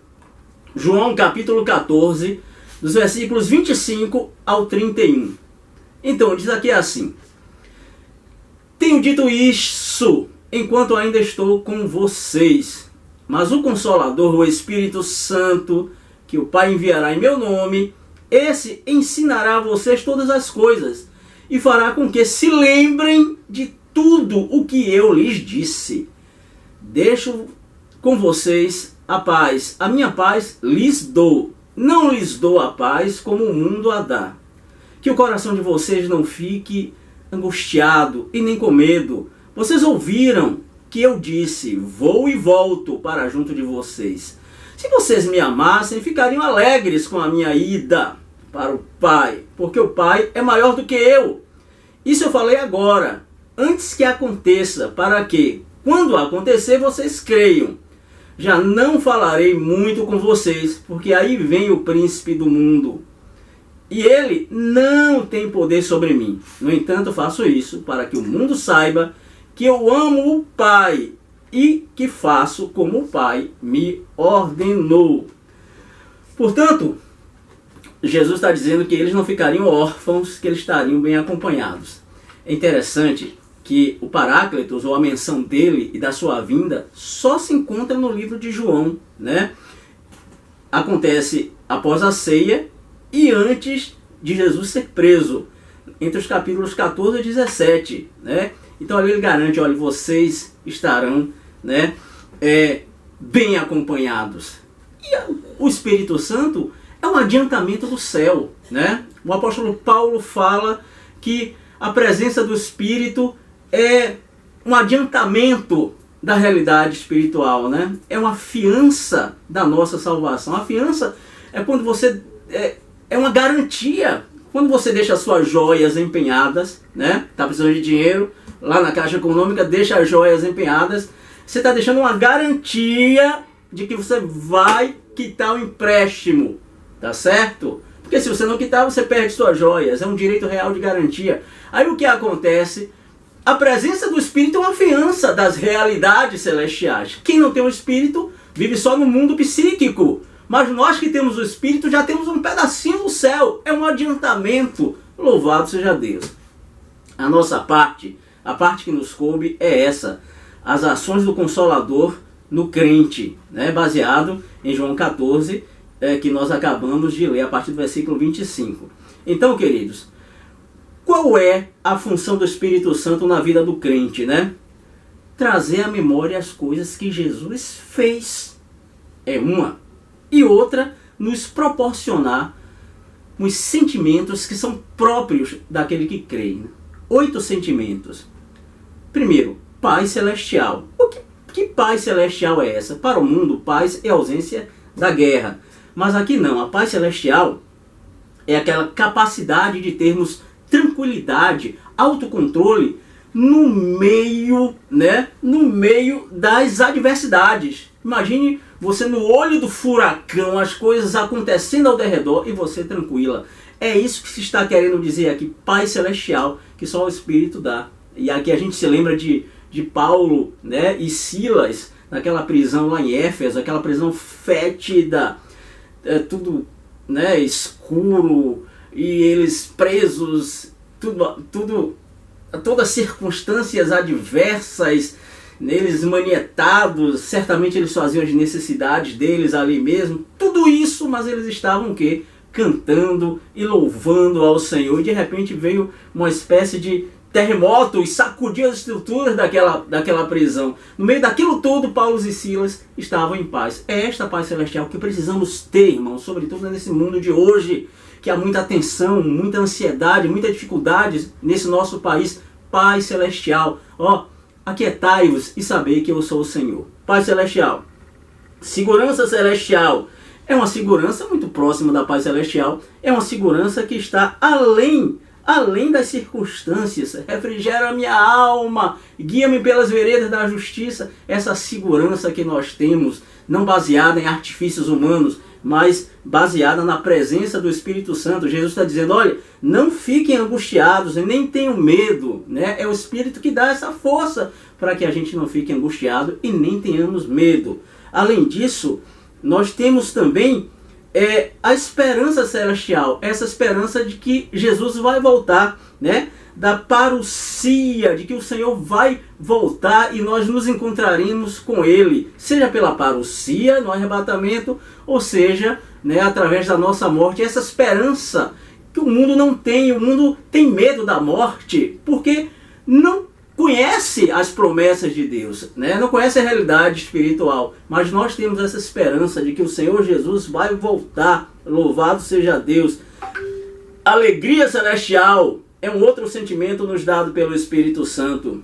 João capítulo 14, dos versículos 25 ao 31. Então, diz aqui assim: tenho dito isso enquanto ainda estou com vocês, mas o Consolador, o Espírito Santo, que o Pai enviará em meu nome, esse ensinará a vocês todas as coisas e fará com que se lembrem de tudo o que eu lhes disse. Deixo com vocês a paz, a minha paz lhes dou. Não lhes dou a paz como o mundo a dá. Que o coração de vocês não fique angustiado e nem com medo. Vocês ouviram que eu disse: vou e volto para junto de vocês. Se vocês me amassem, ficariam alegres com a minha ida para o Pai, porque o Pai é maior do que eu. Isso eu falei agora, antes que aconteça, para que, quando acontecer, vocês creiam. Já não falarei muito com vocês, porque aí vem o príncipe do mundo, e ele não tem poder sobre mim. No entanto, faço isso para que o mundo saiba que eu amo o Pai e que faço como o Pai me ordenou. Portanto, Jesus está dizendo que eles não ficariam órfãos, que eles estariam bem acompanhados. É interessante que o Paráclitos, ou a menção dele e da sua vinda, só se encontra no livro de João, né? Acontece após a ceia e antes de Jesus ser preso, entre os capítulos 14 e 17, né? Então ali ele garante: olha, vocês estarão, né, bem acompanhados. E o Espírito Santo é um adiantamento do céu, né? O apóstolo Paulo fala que a presença do Espírito é um adiantamento da realidade espiritual, né? É uma fiança da nossa salvação. A fiança é quando você é uma garantia. Quando você deixa as suas joias empenhadas, né? Tá precisando de dinheiro, lá na Caixa Econômica, deixa as joias empenhadas. Você está deixando uma garantia de que você vai quitar o empréstimo, tá certo? Porque se você não quitar, você perde suas joias. É um direito real de garantia. Aí o que acontece? A presença do Espírito é uma fiança das realidades celestiais. Quem não tem o Espírito vive só no mundo psíquico. Mas nós que temos o Espírito já temos um pedacinho do céu. É um adiantamento. Louvado seja Deus. A nossa parte, a parte que nos coube é essa: as ações do Consolador no crente, né? Baseado em João 14, que nós acabamos de ler a partir do versículo 25. Então, queridos, qual é a função do Espírito Santo na vida do crente, né? Trazer à memória as coisas que Jesus fez. É uma. E outra, nos proporcionar os sentimentos que são próprios daquele que crê. 8 sentimentos. Primeiro, paz celestial. Que paz celestial é essa? Para o mundo, paz é ausência da guerra. Mas aqui não. A paz celestial é aquela capacidade de termos tranquilidade, autocontrole no meio, né? No meio das adversidades. Imagine você no olho do furacão, as coisas acontecendo ao redor e você tranquila. É isso que se está querendo dizer aqui, paz celestial, que só o Espírito dá. E aqui a gente se lembra de Paulo, né, e Silas, naquela prisão lá em Éfeso, aquela prisão fétida, tudo, né, escuro, e eles presos, todas circunstâncias adversas, neles manietados, certamente eles faziam as necessidades deles ali mesmo, tudo isso, mas eles estavam o quê? Cantando e louvando ao Senhor, e de repente veio uma espécie de terremoto e sacudiu as estruturas daquela prisão. No meio daquilo tudo, Paulo e Silas estavam em paz. É esta paz celestial que precisamos ter, irmãos, sobretudo nesse mundo de hoje, que há muita tensão, muita ansiedade, muita dificuldade nesse nosso país. Paz celestial. Ó, aquietai-vos e sabei que eu sou o Senhor. Paz celestial. Segurança celestial. É uma segurança muito próxima da paz celestial. É uma segurança que está além das circunstâncias. Refrigera a minha alma, guia-me pelas veredas da justiça. Essa segurança que nós temos, não baseada em artifícios humanos, mas baseada na presença do Espírito Santo. Jesus está dizendo, olha, não fiquem angustiados, nem tenham medo, né? É o Espírito que dá essa força para que a gente não fique angustiado e nem tenhamos medo. Além disso, nós temos também a esperança celestial, essa esperança de que Jesus vai voltar, né? Da parousia, de que o Senhor vai voltar e nós nos encontraremos com Ele, seja pela parousia, no arrebatamento, ou seja, né, através da nossa morte. Essa esperança que o mundo não tem, o mundo tem medo da morte, porque não conhece as promessas de Deus, né? Não conhece a realidade espiritual, mas nós temos essa esperança de que o Senhor Jesus vai voltar. Louvado seja Deus. Alegria celestial é um outro sentimento nos dado pelo Espírito Santo.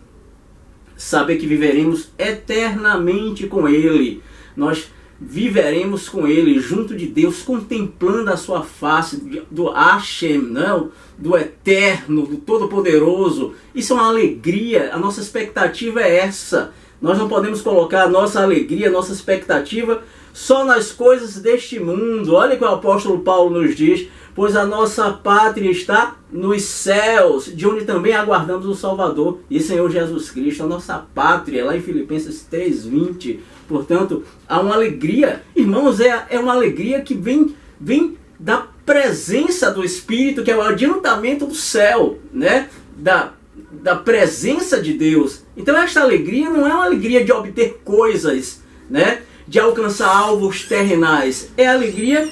Saber que viveremos eternamente com Ele. Nós viveremos com Ele, junto de Deus, contemplando a sua face, do Hashem, não? Do Eterno, do Todo-Poderoso. Isso é uma alegria, a nossa expectativa é essa. Nós não podemos colocar a nossa alegria, a nossa expectativa só nas coisas deste mundo. Olha o que o apóstolo Paulo nos diz, pois a nossa pátria está nos céus, de onde também aguardamos o Salvador e Senhor Jesus Cristo, a nossa pátria, lá em Filipenses 3:20. Portanto, há uma alegria, irmãos, é uma alegria que vem da presença do Espírito, que é o adiantamento do céu, né? Da presença de Deus. Então esta alegria não é uma alegria de obter coisas, né? De alcançar alvos terrenais. É a alegria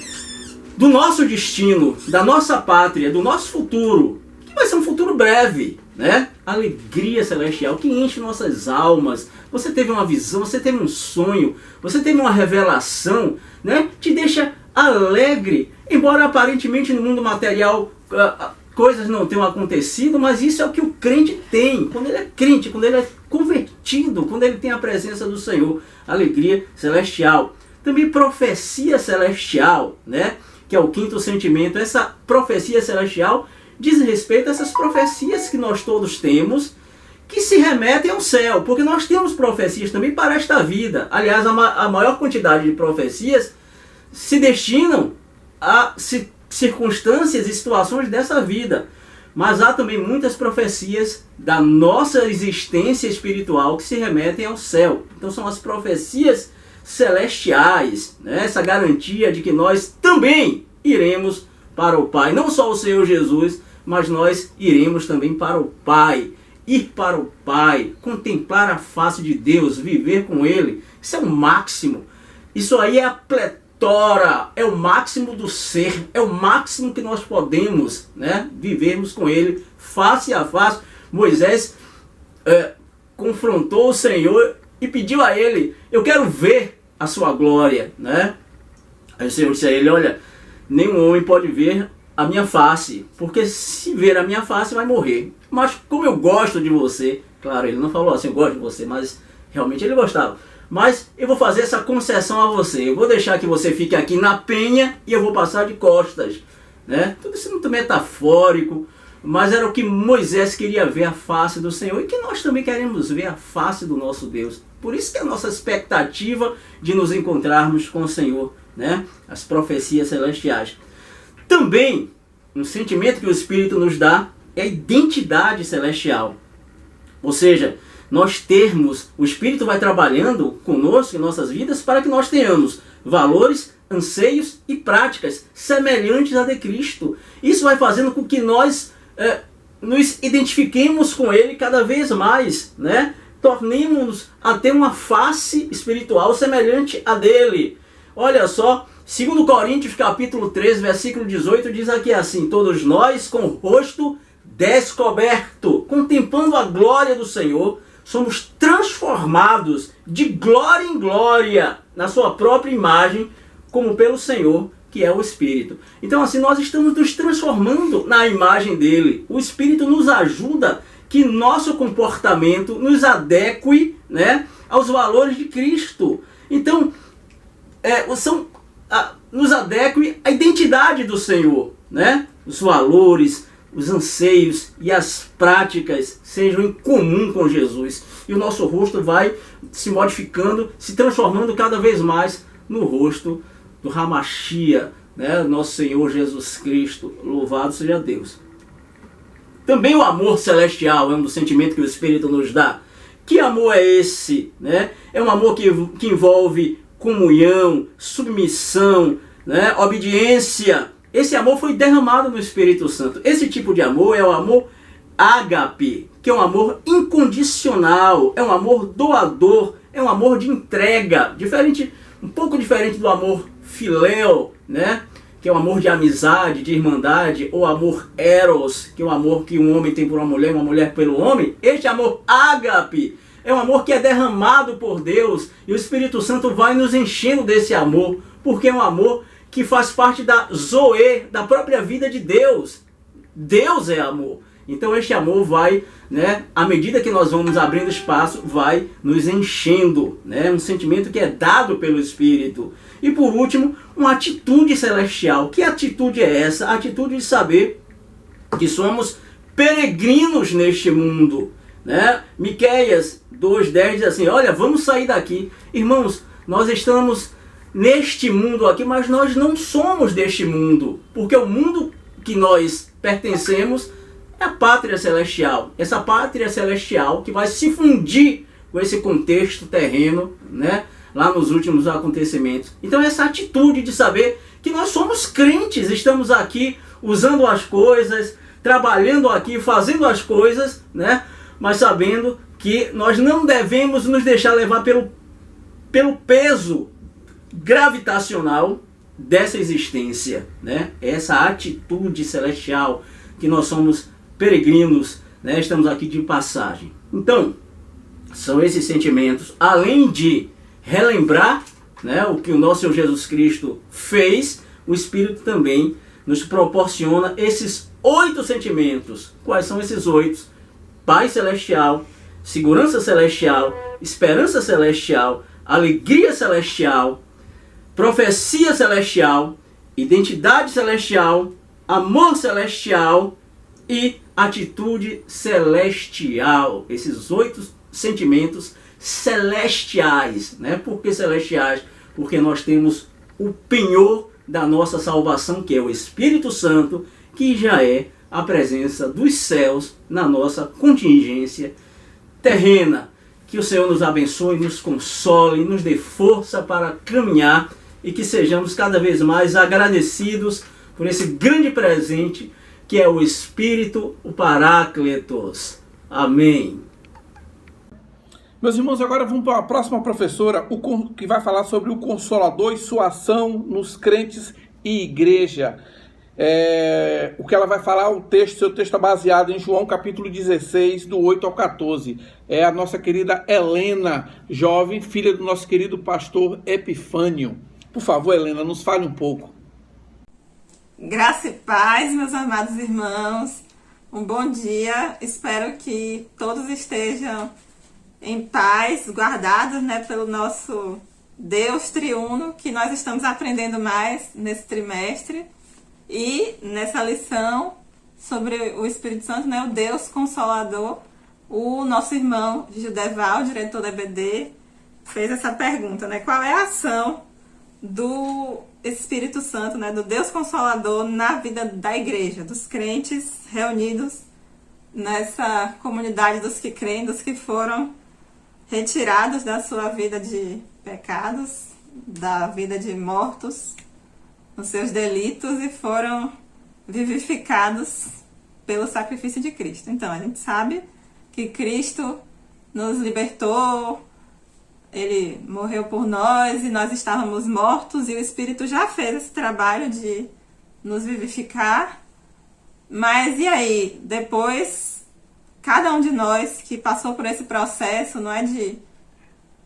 do nosso destino, da nossa pátria, do nosso futuro, que vai ser um futuro breve, né? Alegria celestial que enche nossas almas. Você teve uma visão, você teve um sonho, você teve uma revelação, né? Te deixa alegre, embora aparentemente no mundo material coisas não tenham acontecido, mas isso é o que o crente tem. Quando ele é crente, quando ele é convertido, quando ele tem a presença do Senhor, alegria celestial. Também profecia celestial, né? Que é o quinto sentimento. Essa profecia celestial diz respeito a essas profecias que nós todos temos, que se remetem ao céu, porque nós temos profecias também para esta vida. Aliás, a maior quantidade de profecias se destinam a circunstâncias e situações dessa vida. Mas há também muitas profecias da nossa existência espiritual que se remetem ao céu. Então são as profecias celestiais, né? Essa garantia de que nós também iremos para o Pai. Não só o Senhor Jesus, mas nós iremos também para o Pai. Ir para o Pai, contemplar a face de Deus, viver com Ele. Isso é o máximo. Isso aí é a pletora, é o máximo do ser, é o máximo que nós podemos, né, vivermos com Ele face a face. Moisés confrontou o Senhor e pediu a Ele, eu quero ver a sua glória, né? Aí o Senhor disse a ele, olha, nenhum homem pode ver a minha face, porque se ver a minha face vai morrer. Mas como eu gosto de você, claro, ele não falou assim, eu gosto de você, mas realmente ele gostava. Mas eu vou fazer essa concessão a você, eu vou deixar que você fique aqui na penha e eu vou passar de costas, né? Tudo isso é muito metafórico, mas era o que Moisés queria ver, a face do Senhor, e que nós também queremos ver a face do nosso Deus. Por isso que é a nossa expectativa de nos encontrarmos com o Senhor, né? As profecias celestiais. Também, um sentimento que o Espírito nos dá é a identidade celestial. Ou seja, nós termos, o Espírito vai trabalhando conosco em nossas vidas para que nós tenhamos valores anseios e práticas semelhantes à de Cristo. Isso vai fazendo com que nós nos identifiquemos com Ele cada vez mais, né? Tornemos-nos a ter uma face espiritual semelhante à dele. Olha só, 2 Coríntios capítulo 13, versículo 18, diz aqui assim: todos nós com o rosto descoberto, contemplando a glória do Senhor, somos transformados de glória em glória na sua própria imagem, como pelo Senhor, que é o Espírito. Então assim, nós estamos nos transformando na imagem dele. O Espírito nos ajuda que nosso comportamento nos adeque, né, aos valores de Cristo. Então, nos adeque à identidade do Senhor, né? Os valores, os anseios e as práticas sejam em comum com Jesus. E o nosso rosto vai se modificando, se transformando cada vez mais no rosto do Hamashia, né? Nosso Senhor Jesus Cristo. Louvado seja Deus. Também o amor celestial é um dos sentimentos que o Espírito nos dá. Que amor é esse, né? É um amor que envolve comunhão, submissão, né? Obediência. Esse amor foi derramado no Espírito Santo. Esse tipo de amor é o amor ágape, que é um amor incondicional, é um amor doador, é um amor de entrega, um pouco diferente do amor filéu, né? Que é o amor de amizade, de irmandade, ou amor eros, que é o amor que um homem tem por uma mulher pelo homem. Este amor ágape é um amor que é derramado por Deus, e o Espírito Santo vai nos enchendo desse amor, porque é um amor que faz parte da zoe, da própria vida de Deus. Deus é amor. Então este amor vai, né, à medida que nós vamos abrindo espaço, vai nos enchendo, né, um sentimento que é dado pelo Espírito. E por último, uma atitude celestial. Que atitude é essa? A atitude de saber que somos peregrinos neste mundo, né? Miqueias 2:10 diz assim: olha, vamos sair daqui. Irmãos, nós estamos neste mundo aqui, mas nós não somos deste mundo, porque o mundo que nós pertencemos é a pátria celestial. Essa pátria celestial que vai se fundir com esse contexto terreno, né, lá nos últimos acontecimentos. Então essa atitude de saber que nós somos crentes, estamos aqui usando as coisas, trabalhando aqui, fazendo as coisas, né, mas sabendo que nós não devemos nos deixar levar pelo peso gravitacional dessa existência, né? Essa atitude celestial, que nós somos peregrinos, né? Estamos aqui de passagem. Então, são esses sentimentos, além de relembrar, né, o que o nosso Senhor Jesus Cristo fez, o Espírito também nos proporciona esses 8 sentimentos. Quais são esses 8? Paz celestial, segurança celestial, esperança celestial, alegria celestial, profecia celestial, identidade celestial, amor celestial e atitude celestial. Esses 8 sentimentos celestiais, né? Por que celestiais? Porque nós temos o penhor da nossa salvação, que é o Espírito Santo, que já é a presença dos céus na nossa contingência terrena. Que o Senhor nos abençoe, nos console, nos dê força para caminhar e que sejamos cada vez mais agradecidos por esse grande presente que é o Espírito, o Paráclitos. Amém. Meus irmãos, agora vamos para a próxima professora, que vai falar sobre o Consolador e sua ação nos crentes e igreja. O que ela vai falar, seu texto é baseado em João capítulo 16, do 8 ao 14. É a nossa querida Helena, jovem, filha do nosso querido pastor Epifânio. Por favor, Helena, nos fale um pouco. Graça e paz, meus amados irmãos. Um bom dia. Espero que todos estejam em paz, guardados, né, pelo nosso Deus triuno, que nós estamos aprendendo mais nesse trimestre. E nessa lição sobre o Espírito Santo, né, o Deus Consolador, o nosso irmão Judeval, diretor da EBD, fez essa pergunta, né? Qual é a ação do Espírito Santo, né, do Deus Consolador na vida da igreja, dos crentes reunidos nessa comunidade dos que creem, dos que foram retirados da sua vida de pecados, da vida de mortos nos seus delitos e foram vivificados pelo sacrifício de Cristo. Então, a gente sabe que Cristo nos libertou, Ele morreu por nós e nós estávamos mortos, e o Espírito já fez esse trabalho de nos vivificar. Mas e aí? Depois, cada um de nós que passou por esse processo, não é, de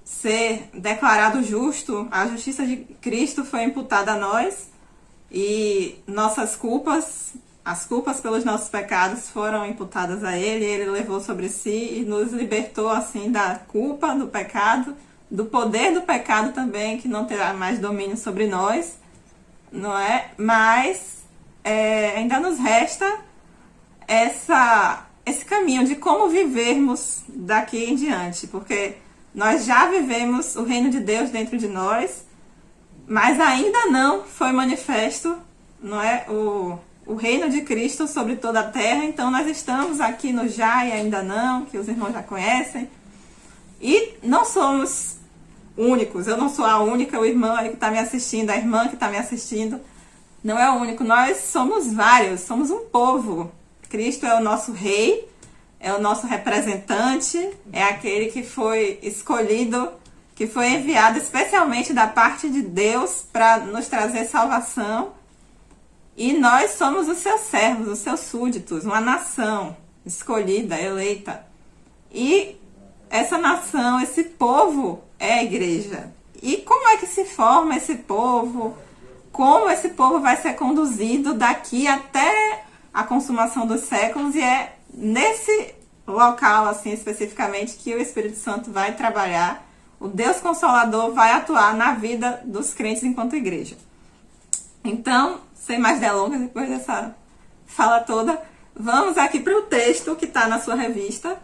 ser declarado justo, a justiça de Cristo foi imputada a nós, e nossas culpas, as culpas pelos nossos pecados foram imputadas a Ele, Ele levou sobre si e nos libertou assim da culpa, do pecado, do poder do pecado também, que não terá mais domínio sobre nós, não é? Mas ainda nos resta esse caminho de como vivermos daqui em diante, porque nós já vivemos o reino de Deus dentro de nós, mas ainda não foi manifesto, não é, o reino de Cristo sobre toda a terra. Então nós estamos aqui no já e ainda não, que os irmãos já conhecem, e não somos únicos. Eu não sou a única, o irmão aí que está me assistindo, a irmã que está me assistindo não é o único, nós somos vários, somos um povo. Cristo é o nosso rei, é o nosso representante, é aquele que foi escolhido, que foi enviado especialmente da parte de Deus para nos trazer salvação. E nós somos os seus servos, os seus súditos, uma nação escolhida, eleita. E essa nação, esse povo é a igreja. E como é que se forma esse povo? Como esse povo vai ser conduzido daqui até a consumação dos séculos? E é nesse local, assim, especificamente, que o Espírito Santo vai trabalhar. O Deus Consolador vai atuar na vida dos crentes enquanto igreja. Então, sem mais delongas, depois dessa fala toda, vamos aqui para o texto que está na sua revista,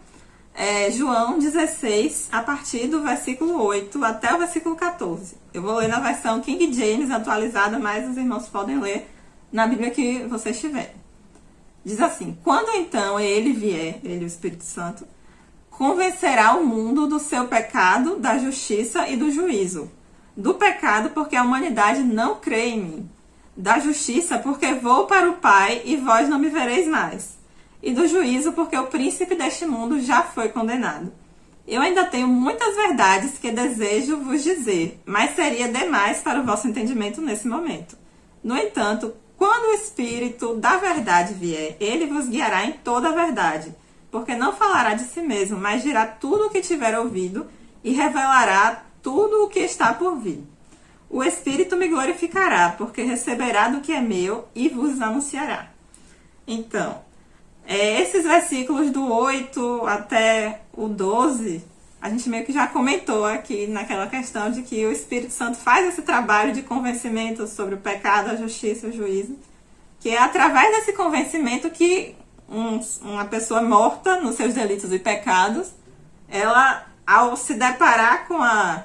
João 16, a partir do versículo 8 até o versículo 14. Eu vou ler na versão King James atualizada, mas os irmãos podem ler na Bíblia que vocês tiverem. Diz assim: quando então ele vier, ele, o Espírito Santo, convencerá o mundo do seu pecado, da justiça e do juízo. Do pecado, porque a humanidade não crê em mim. Da justiça, porque vou para o Pai e vós não me vereis mais. E do juízo, porque o príncipe deste mundo já foi condenado. Eu ainda tenho muitas verdades que desejo vos dizer, mas seria demais para o vosso entendimento nesse momento. No entanto, quando o Espírito da verdade vier, ele vos guiará em toda a verdade, porque não falará de si mesmo, mas dirá tudo o que tiver ouvido e revelará tudo o que está por vir. O Espírito me glorificará, porque receberá do que é meu e vos anunciará. Então, esses versículos do 8 até o 12, a gente meio que já comentou aqui naquela questão de que o Espírito Santo faz esse trabalho de convencimento sobre o pecado, a justiça e o juízo, que é através desse convencimento que uma pessoa morta nos seus delitos e pecados, ela, ao se deparar com a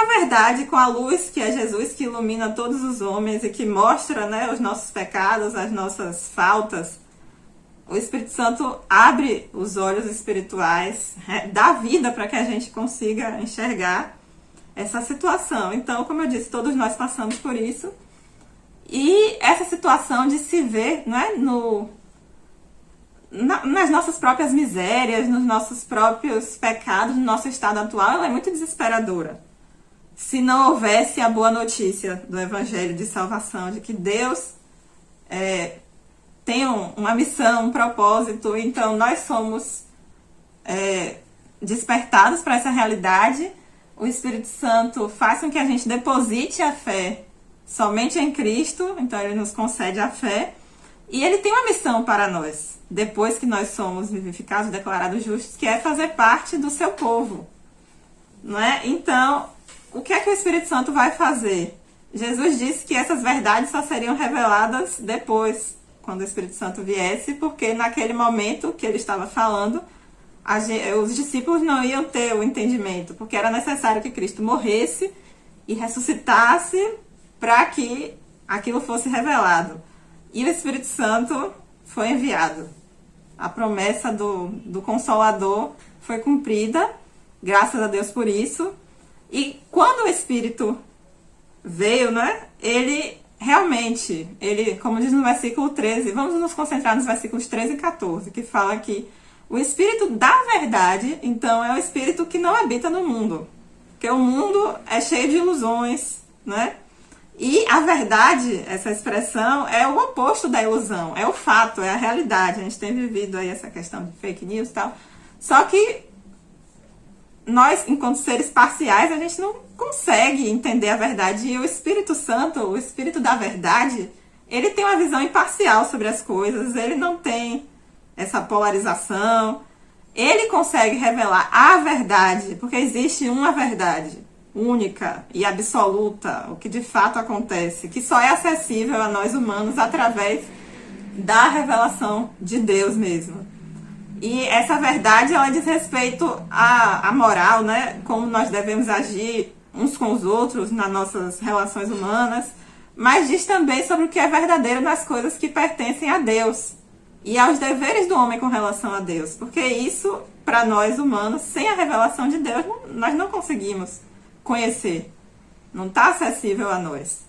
verdade, com a luz que é Jesus, que ilumina todos os homens e que mostra, né, os nossos pecados, as nossas faltas, o Espírito Santo abre os olhos espirituais, dá vida para que a gente consiga enxergar essa situação. Então, como eu disse, todos nós passamos por isso. E essa situação de se ver, né, nas nossas próprias misérias, nos nossos próprios pecados, no nosso estado atual, ela é muito desesperadora. Se não houvesse a boa notícia do Evangelho de salvação, de que Deus tem uma missão, um propósito, então nós somos despertados para essa realidade. O Espírito Santo faz com que a gente deposite a fé somente em Cristo, então ele nos concede a fé, e ele tem uma missão para nós, depois que nós somos vivificados, declarados justos, que é fazer parte do seu povo, não é? Então, o que é que o Espírito Santo vai fazer? Jesus disse que essas verdades só seriam reveladas depois, quando o Espírito Santo viesse, porque naquele momento que ele estava falando, os discípulos não iam ter o entendimento, porque era necessário que Cristo morresse e ressuscitasse para que aquilo fosse revelado. E o Espírito Santo foi enviado. A promessa do Consolador foi cumprida, graças a Deus por isso. E quando o Espírito veio, né, ele realmente, como diz no versículo 13, vamos nos concentrar nos versículos 13 e 14, que fala que o Espírito da verdade, então, é o Espírito que não habita no mundo. Porque o mundo é cheio de ilusões, né? E a verdade, essa expressão, é o oposto da ilusão, é o fato, é a realidade. A gente tem vivido aí essa questão de fake news e tal. Só que nós, enquanto seres parciais, a gente não consegue entender a verdade. E o Espírito Santo, o Espírito da verdade, ele tem uma visão imparcial sobre as coisas, ele não tem essa polarização, ele consegue revelar a verdade, porque existe uma verdade única e absoluta, o que de fato acontece, que só é acessível a nós humanos através da revelação de Deus mesmo. E essa verdade, ela diz respeito à moral, né? Como nós devemos agir uns com os outros nas nossas relações humanas, mas diz também sobre o que é verdadeiro nas coisas que pertencem a Deus e aos deveres do homem com relação a Deus, porque isso, para nós humanos, sem a revelação de Deus, nós não conseguimos conhecer, não está acessível a nós.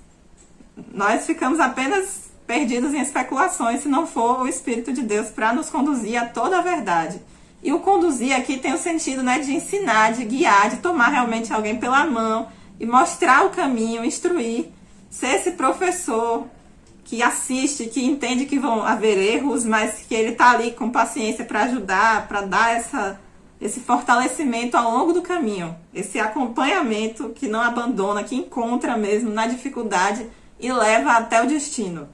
Nós ficamos apenas perdidos em especulações se não for o Espírito de Deus para nos conduzir a toda a verdade. E o conduzir aqui tem o sentido, né, de ensinar, de guiar, de tomar realmente alguém pela mão e mostrar o caminho, instruir, ser esse professor que assiste, que entende que vão haver erros, mas que ele está ali com paciência para ajudar, para dar esse fortalecimento ao longo do caminho, esse acompanhamento que não abandona, que encontra mesmo na dificuldade e leva até o destino.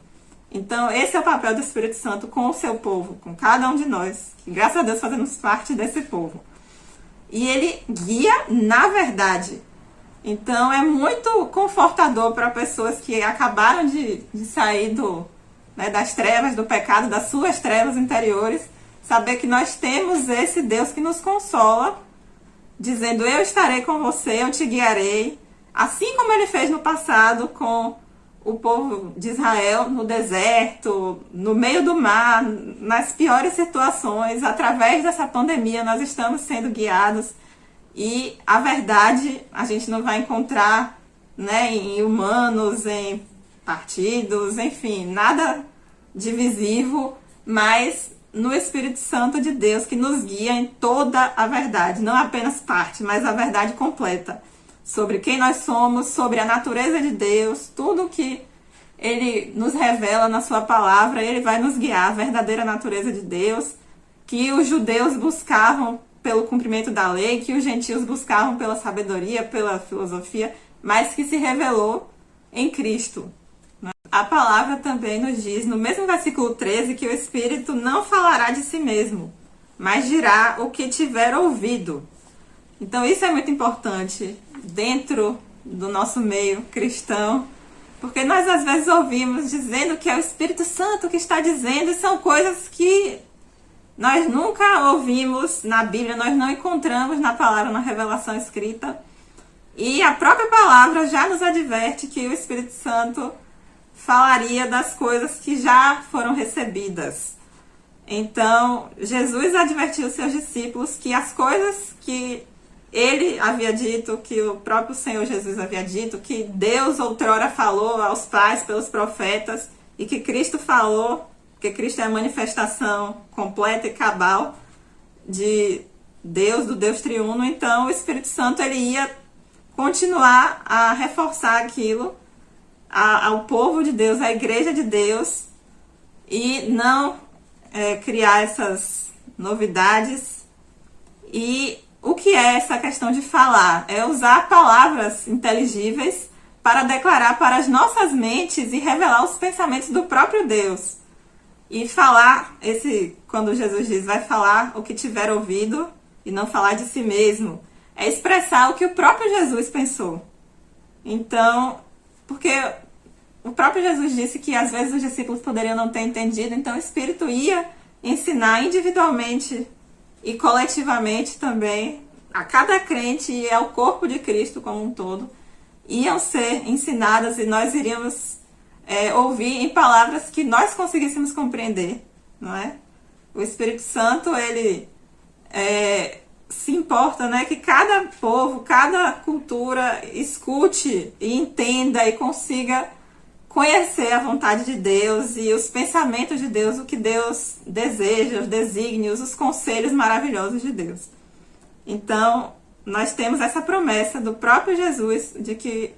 Então, esse é o papel do Espírito Santo com o seu povo, com cada um de nós, que graças a Deus fazemos parte desse povo. E ele guia na verdade. Então, é muito confortador para pessoas que acabaram de sair das trevas, do pecado, das suas trevas interiores, saber que nós temos esse Deus que nos consola, dizendo: eu estarei com você, eu te guiarei, assim como ele fez no passado com o povo de Israel no deserto, no meio do mar, nas piores situações. Através dessa pandemia nós estamos sendo guiados, e a verdade a gente não vai encontrar, né, em humanos, em partidos, enfim, nada divisivo, mas no Espírito Santo de Deus, que nos guia em toda a verdade, não apenas parte, mas a verdade completa, sobre quem nós somos, sobre a natureza de Deus, tudo que ele nos revela na sua palavra, ele vai nos guiar, a verdadeira natureza de Deus, que os judeus buscavam pelo cumprimento da lei, que os gentios buscavam pela sabedoria, pela filosofia, mas que se revelou em Cristo. A palavra também nos diz, no mesmo versículo 13, que o Espírito não falará de si mesmo, mas dirá o que tiver ouvido. Então isso é muito importante dentro do nosso meio cristão, porque nós às vezes ouvimos dizendo que é o Espírito Santo que está dizendo, e são coisas que nós nunca ouvimos na Bíblia, nós não encontramos na palavra, na revelação escrita. E a própria palavra já nos adverte que o Espírito Santo falaria das coisas que já foram recebidas. Então, Jesus advertiu seus discípulos que as coisas que ele havia dito, que o próprio Senhor Jesus havia dito, que Deus outrora falou aos pais pelos profetas, e que Cristo falou, porque Cristo é a manifestação completa e cabal de Deus, do Deus triuno. Então o Espírito Santo ele ia continuar a reforçar aquilo ao povo de Deus, à igreja de Deus, e não criar essas novidades. E o que é essa questão de falar? É usar palavras inteligíveis para declarar para as nossas mentes e revelar os pensamentos do próprio Deus. E falar, quando Jesus diz, vai falar o que tiver ouvido e não falar de si mesmo, é expressar o que o próprio Jesus pensou. Então, porque o próprio Jesus disse que às vezes os discípulos poderiam não ter entendido, então o Espírito ia ensinar individualmente e coletivamente também a cada crente e ao corpo de Cristo como um todo, iam ser ensinadas, e nós iríamos ouvir em palavras que nós conseguíssemos compreender, não é? O Espírito Santo, ele se importa, né, que cada povo, cada cultura escute e entenda e consiga conhecer a vontade de Deus e os pensamentos de Deus, o que Deus deseja, os desígnios, os conselhos maravilhosos de Deus. Então, nós temos essa promessa do próprio Jesus de que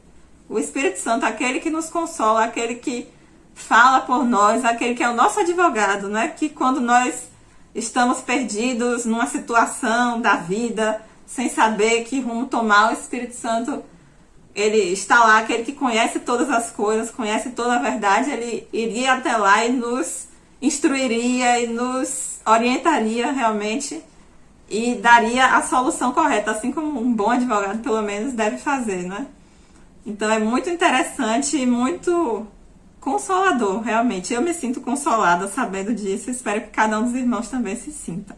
o Espírito Santo, aquele que nos consola, aquele que fala por nós, aquele que é o nosso advogado, né? Que quando nós estamos perdidos numa situação da vida, sem saber que rumo tomar, o Espírito Santo, ele está lá, aquele que conhece todas as coisas, conhece toda a verdade, ele iria até lá e nos instruiria e nos orientaria realmente e daria a solução correta, assim como um bom advogado, pelo menos, deve fazer, né? Então é muito interessante e muito consolador, realmente. Eu me sinto consolada sabendo disso, espero que cada um dos irmãos também se sinta.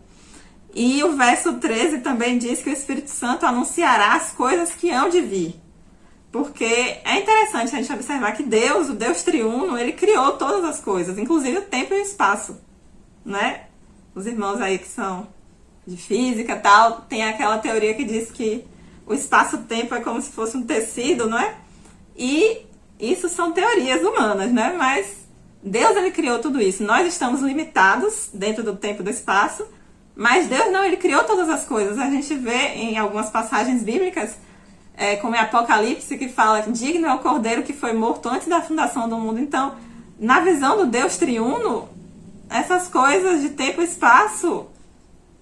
E o verso 13 também diz que o Espírito Santo anunciará as coisas que hão de vir. Porque é interessante a gente observar que Deus, o Deus triuno, ele criou todas as coisas, inclusive o tempo e o espaço, né? Os irmãos aí que são de física e tal, tem aquela teoria que diz que o espaço-tempo é como se fosse um tecido, não é? E isso são teorias humanas, né? Mas Deus, ele criou tudo isso. Nós estamos limitados dentro do tempo e do espaço, mas Deus não, ele criou todas as coisas. A gente vê em algumas passagens bíblicas, como em Apocalipse, que fala que digno é o Cordeiro que foi morto antes da fundação do mundo. Então, na visão do Deus triuno, essas coisas de tempo e espaço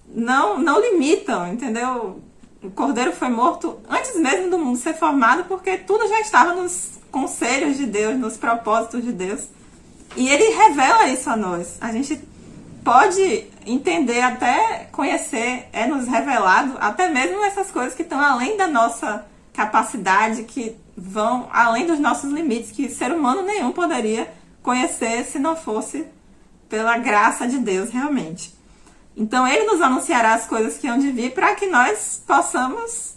não limitam, entendeu? O Cordeiro foi morto antes mesmo do mundo ser formado, porque tudo já estava nos conselhos de Deus, nos propósitos de Deus. E ele revela isso a nós. A gente pode entender, até conhecer, é nos revelado, até mesmo essas coisas que estão além da nossa capacidade, que vão além dos nossos limites, que ser humano nenhum poderia conhecer se não fosse pela graça de Deus realmente. Então ele nos anunciará as coisas que hão de vir para que nós possamos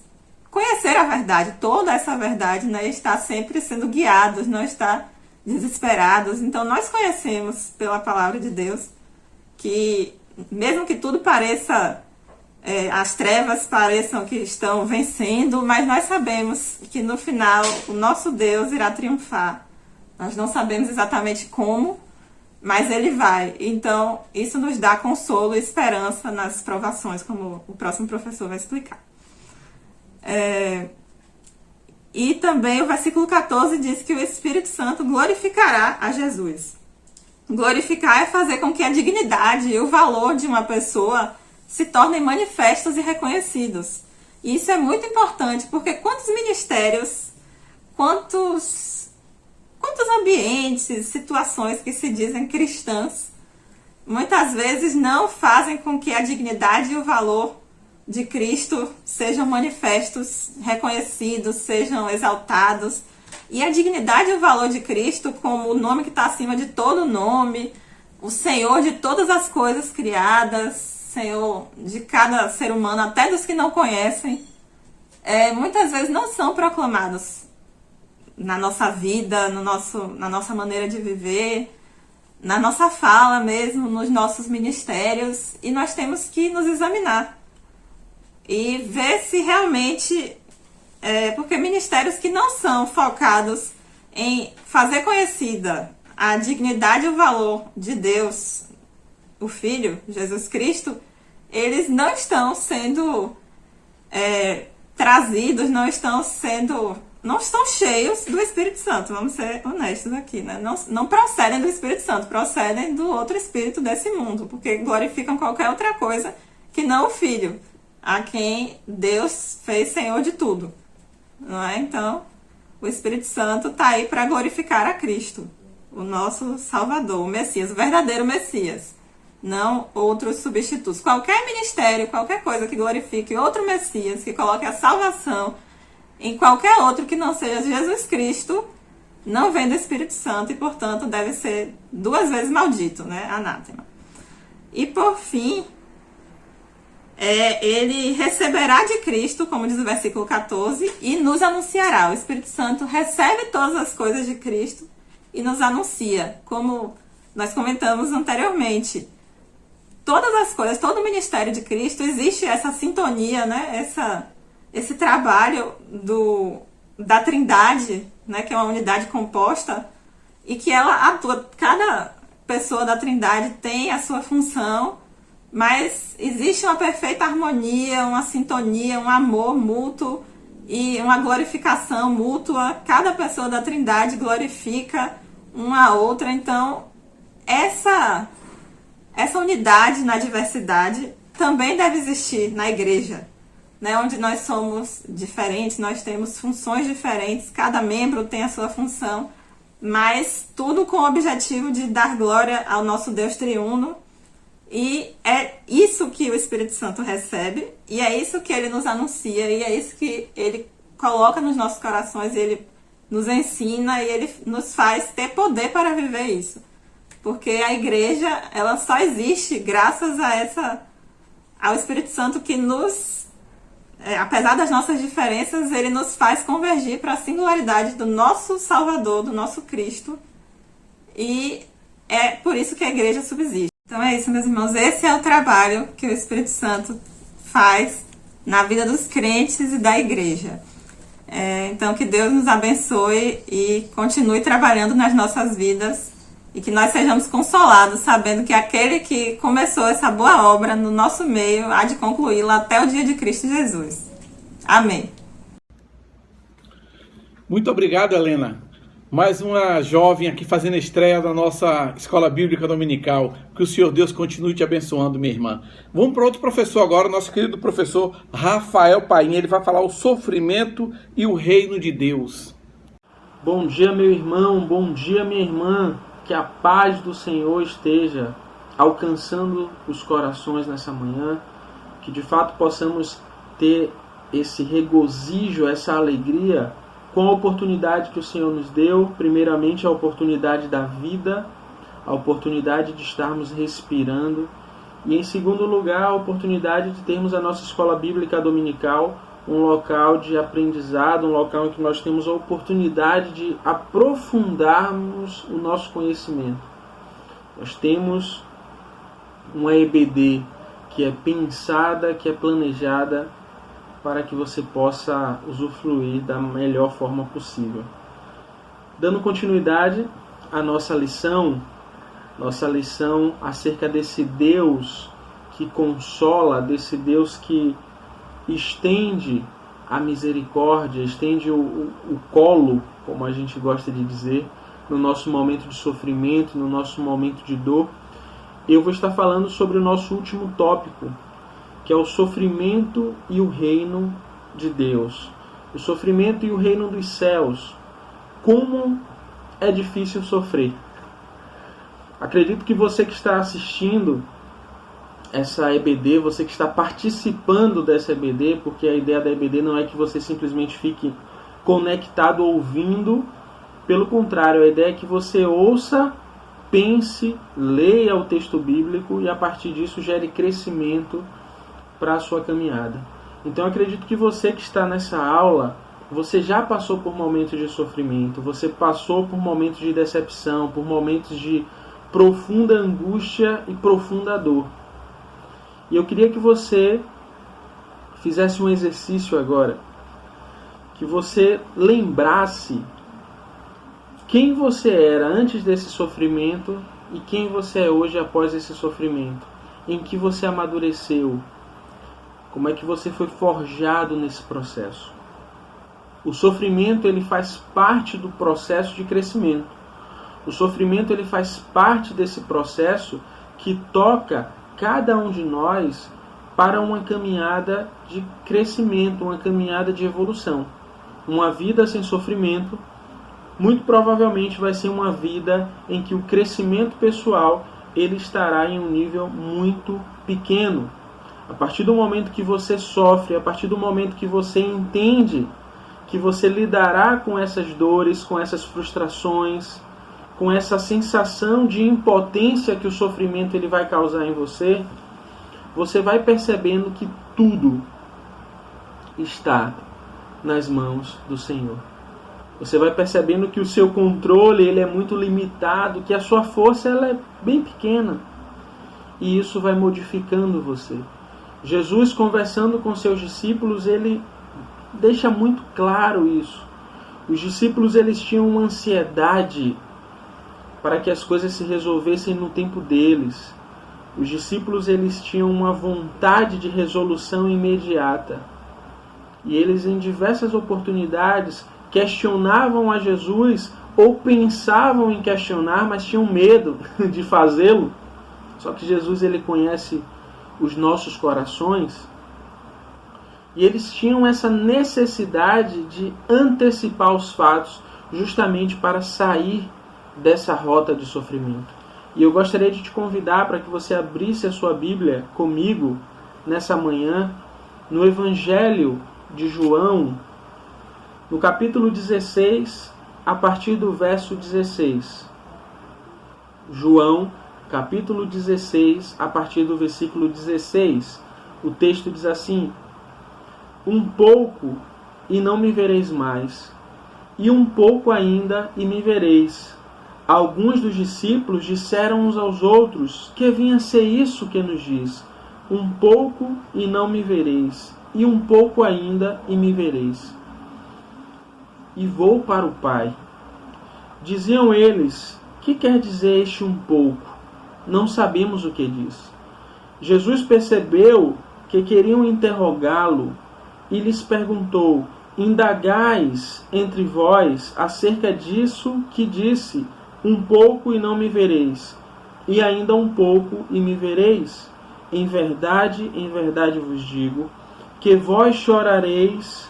conhecer a verdade, toda essa verdade, né? Estar sempre sendo guiados, não estar desesperados. Então nós conhecemos pela palavra de Deus que mesmo que tudo pareça, as trevas pareçam que estão vencendo, mas nós sabemos que no final o nosso Deus irá triunfar. Nós não sabemos exatamente como, mas ele vai. Então isso nos dá consolo e esperança nas provações, como o próximo professor vai explicar. E também o versículo 14 diz que o Espírito Santo glorificará a Jesus. Glorificar é fazer com que a dignidade e o valor de uma pessoa se tornem manifestos e reconhecidos. E isso é muito importante, porque quantos ministérios, quantos ambientes, situações que se dizem cristãs, muitas vezes não fazem com que a dignidade e o valor de Cristo sejam manifestos, reconhecidos, sejam exaltados. E a dignidade e o valor de Cristo, como o nome que está acima de todo nome, o Senhor de todas as coisas criadas, Senhor de cada ser humano, até dos que não conhecem, muitas vezes não são proclamados na nossa vida, na nossa maneira de viver, na nossa fala mesmo, nos nossos ministérios. E nós temos que nos examinar e ver se realmente... porque ministérios que não são focados em fazer conhecida a dignidade e o valor de Deus, o Filho, Jesus Cristo, eles não estão sendo trazidos, não estão cheios do Espírito Santo, vamos ser honestos aqui, né? Não procedem do Espírito Santo, procedem do outro espírito desse mundo, porque glorificam qualquer outra coisa que não o Filho, a quem Deus fez Senhor de tudo. Não é? Então, o Espírito Santo está aí para glorificar a Cristo, o nosso Salvador, o Messias, o verdadeiro Messias, não outros substitutos. Qualquer ministério, qualquer coisa que glorifique outro Messias, que coloque a salvação em qualquer outro que não seja Jesus Cristo, não vem do Espírito Santo e, portanto, deve ser 2 vezes maldito, né? Anátema. E, por fim... ele receberá de Cristo, como diz o versículo 14, e nos anunciará. O Espírito Santo recebe todas as coisas de Cristo e nos anuncia. Como nós comentamos anteriormente, todas as coisas, todo o ministério de Cristo, existe essa sintonia, né? Esse trabalho da Trindade, né? Que é uma unidade composta, e que ela atua, cada pessoa da Trindade tem a sua função, mas existe uma perfeita harmonia, uma sintonia, um amor mútuo e uma glorificação mútua. Cada pessoa da Trindade glorifica uma a outra. Então, essa unidade na diversidade também deve existir na igreja, né? Onde nós somos diferentes, nós temos funções diferentes, cada membro tem a sua função, mas tudo com o objetivo de dar glória ao nosso Deus triuno. E é isso que o Espírito Santo recebe, e é isso que ele nos anuncia, e é isso que ele coloca nos nossos corações, ele nos ensina e ele nos faz ter poder para viver isso. Porque a igreja, ela só existe graças ao Espírito Santo que nos, apesar das nossas diferenças, ele nos faz convergir para a singularidade do nosso Salvador, do nosso Cristo. E é por isso que a igreja subsiste. Então é isso, meus irmãos. Esse é o trabalho que o Espírito Santo faz na vida dos crentes e da igreja. Então que Deus nos abençoe e continue trabalhando nas nossas vidas e que nós sejamos consolados sabendo que aquele que começou essa boa obra no nosso meio há de concluí-la até o dia de Cristo Jesus. Amém. Muito obrigado, Helena. Mais uma jovem aqui fazendo a estreia da nossa Escola Bíblica Dominical. Que o Senhor Deus continue te abençoando, minha irmã. Vamos para outro professor agora, nosso querido professor Rafael Paim. Ele vai falar o sofrimento e o reino de Deus. Bom dia, meu irmão. Bom dia, minha irmã. Que a paz do Senhor esteja alcançando os corações nessa manhã. Que de fato possamos ter esse regozijo, essa alegria com a oportunidade que o Senhor nos deu, primeiramente a oportunidade da vida, a oportunidade de estarmos respirando, e em segundo lugar a oportunidade de termos a nossa escola bíblica dominical, um local de aprendizado, um local em que nós temos a oportunidade de aprofundarmos o nosso conhecimento. Nós temos uma EBD que é pensada, que é planejada, para que você possa usufruir da melhor forma possível. Dando continuidade à nossa lição acerca desse Deus que consola, desse Deus que estende a misericórdia, estende o colo, como a gente gosta de dizer, no nosso momento de sofrimento, no nosso momento de dor. Eu vou estar falando sobre o nosso último tópico, que é o sofrimento e o reino de Deus. O sofrimento e o reino dos céus. Como é difícil sofrer. Acredito que você que está assistindo essa EBD, você que está participando dessa EBD, porque a ideia da EBD não é que você simplesmente fique conectado ouvindo. Pelo contrário, a ideia é que você ouça, pense, leia o texto bíblico e a partir disso gere crescimento para a sua caminhada. Então eu acredito que você que está nessa aula, você já passou por momentos de sofrimento, você passou por momentos de decepção, por momentos de profunda angústia e profunda dor. E eu queria que você fizesse um exercício agora, que você lembrasse quem você era antes desse sofrimento e quem você é hoje após esse sofrimento, em que você amadureceu, como é que você foi forjado nesse processo. O sofrimento ele faz parte do processo de crescimento. O sofrimento ele faz parte desse processo que toca cada um de nós para uma caminhada de crescimento, uma caminhada de evolução. Uma vida sem sofrimento, muito provavelmente vai ser uma vida em que o crescimento pessoal ele estará em um nível muito pequeno. A partir do momento que você sofre, a partir do momento que você entende que você lidará com essas dores, com essas frustrações, com essa sensação de impotência que o sofrimento ele vai causar em você, você vai percebendo que tudo está nas mãos do Senhor. Você vai percebendo que o seu controle ele é muito limitado, que a sua força ela é bem pequena. e isso vai modificando você. Jesus, conversando com seus discípulos, ele deixa muito claro isso. Os discípulos, eles tinham uma ansiedade para que as coisas se resolvessem no tempo deles. Os discípulos, eles tinham uma vontade de resolução imediata. E eles, em diversas oportunidades, questionavam a Jesus ou pensavam em questionar, mas tinham medo de fazê-lo. Só que Jesus, ele conhece os nossos corações. E eles tinham essa necessidade de antecipar os fatos, justamente para sair dessa rota de sofrimento. E eu gostaria de te convidar para que você abrisse a sua Bíblia comigo nessa manhã, no Evangelho de João, no capítulo 16, a partir do verso 16. João, capítulo 16, a partir do versículo 16. O texto diz assim: um pouco e não me vereis mais, e um pouco ainda e me vereis. Alguns dos discípulos disseram uns aos outros: que vinha a ser isso que nos diz? Um pouco e não me vereis, e um pouco ainda e me vereis. E vou para o Pai. Diziam eles: que quer dizer este um pouco? Não sabemos o que diz. Jesus percebeu que queriam interrogá-lo e lhes perguntou: indagais entre vós acerca disso que disse, um pouco e não me vereis, e ainda um pouco e me vereis? Em verdade vos digo, que vós chorareis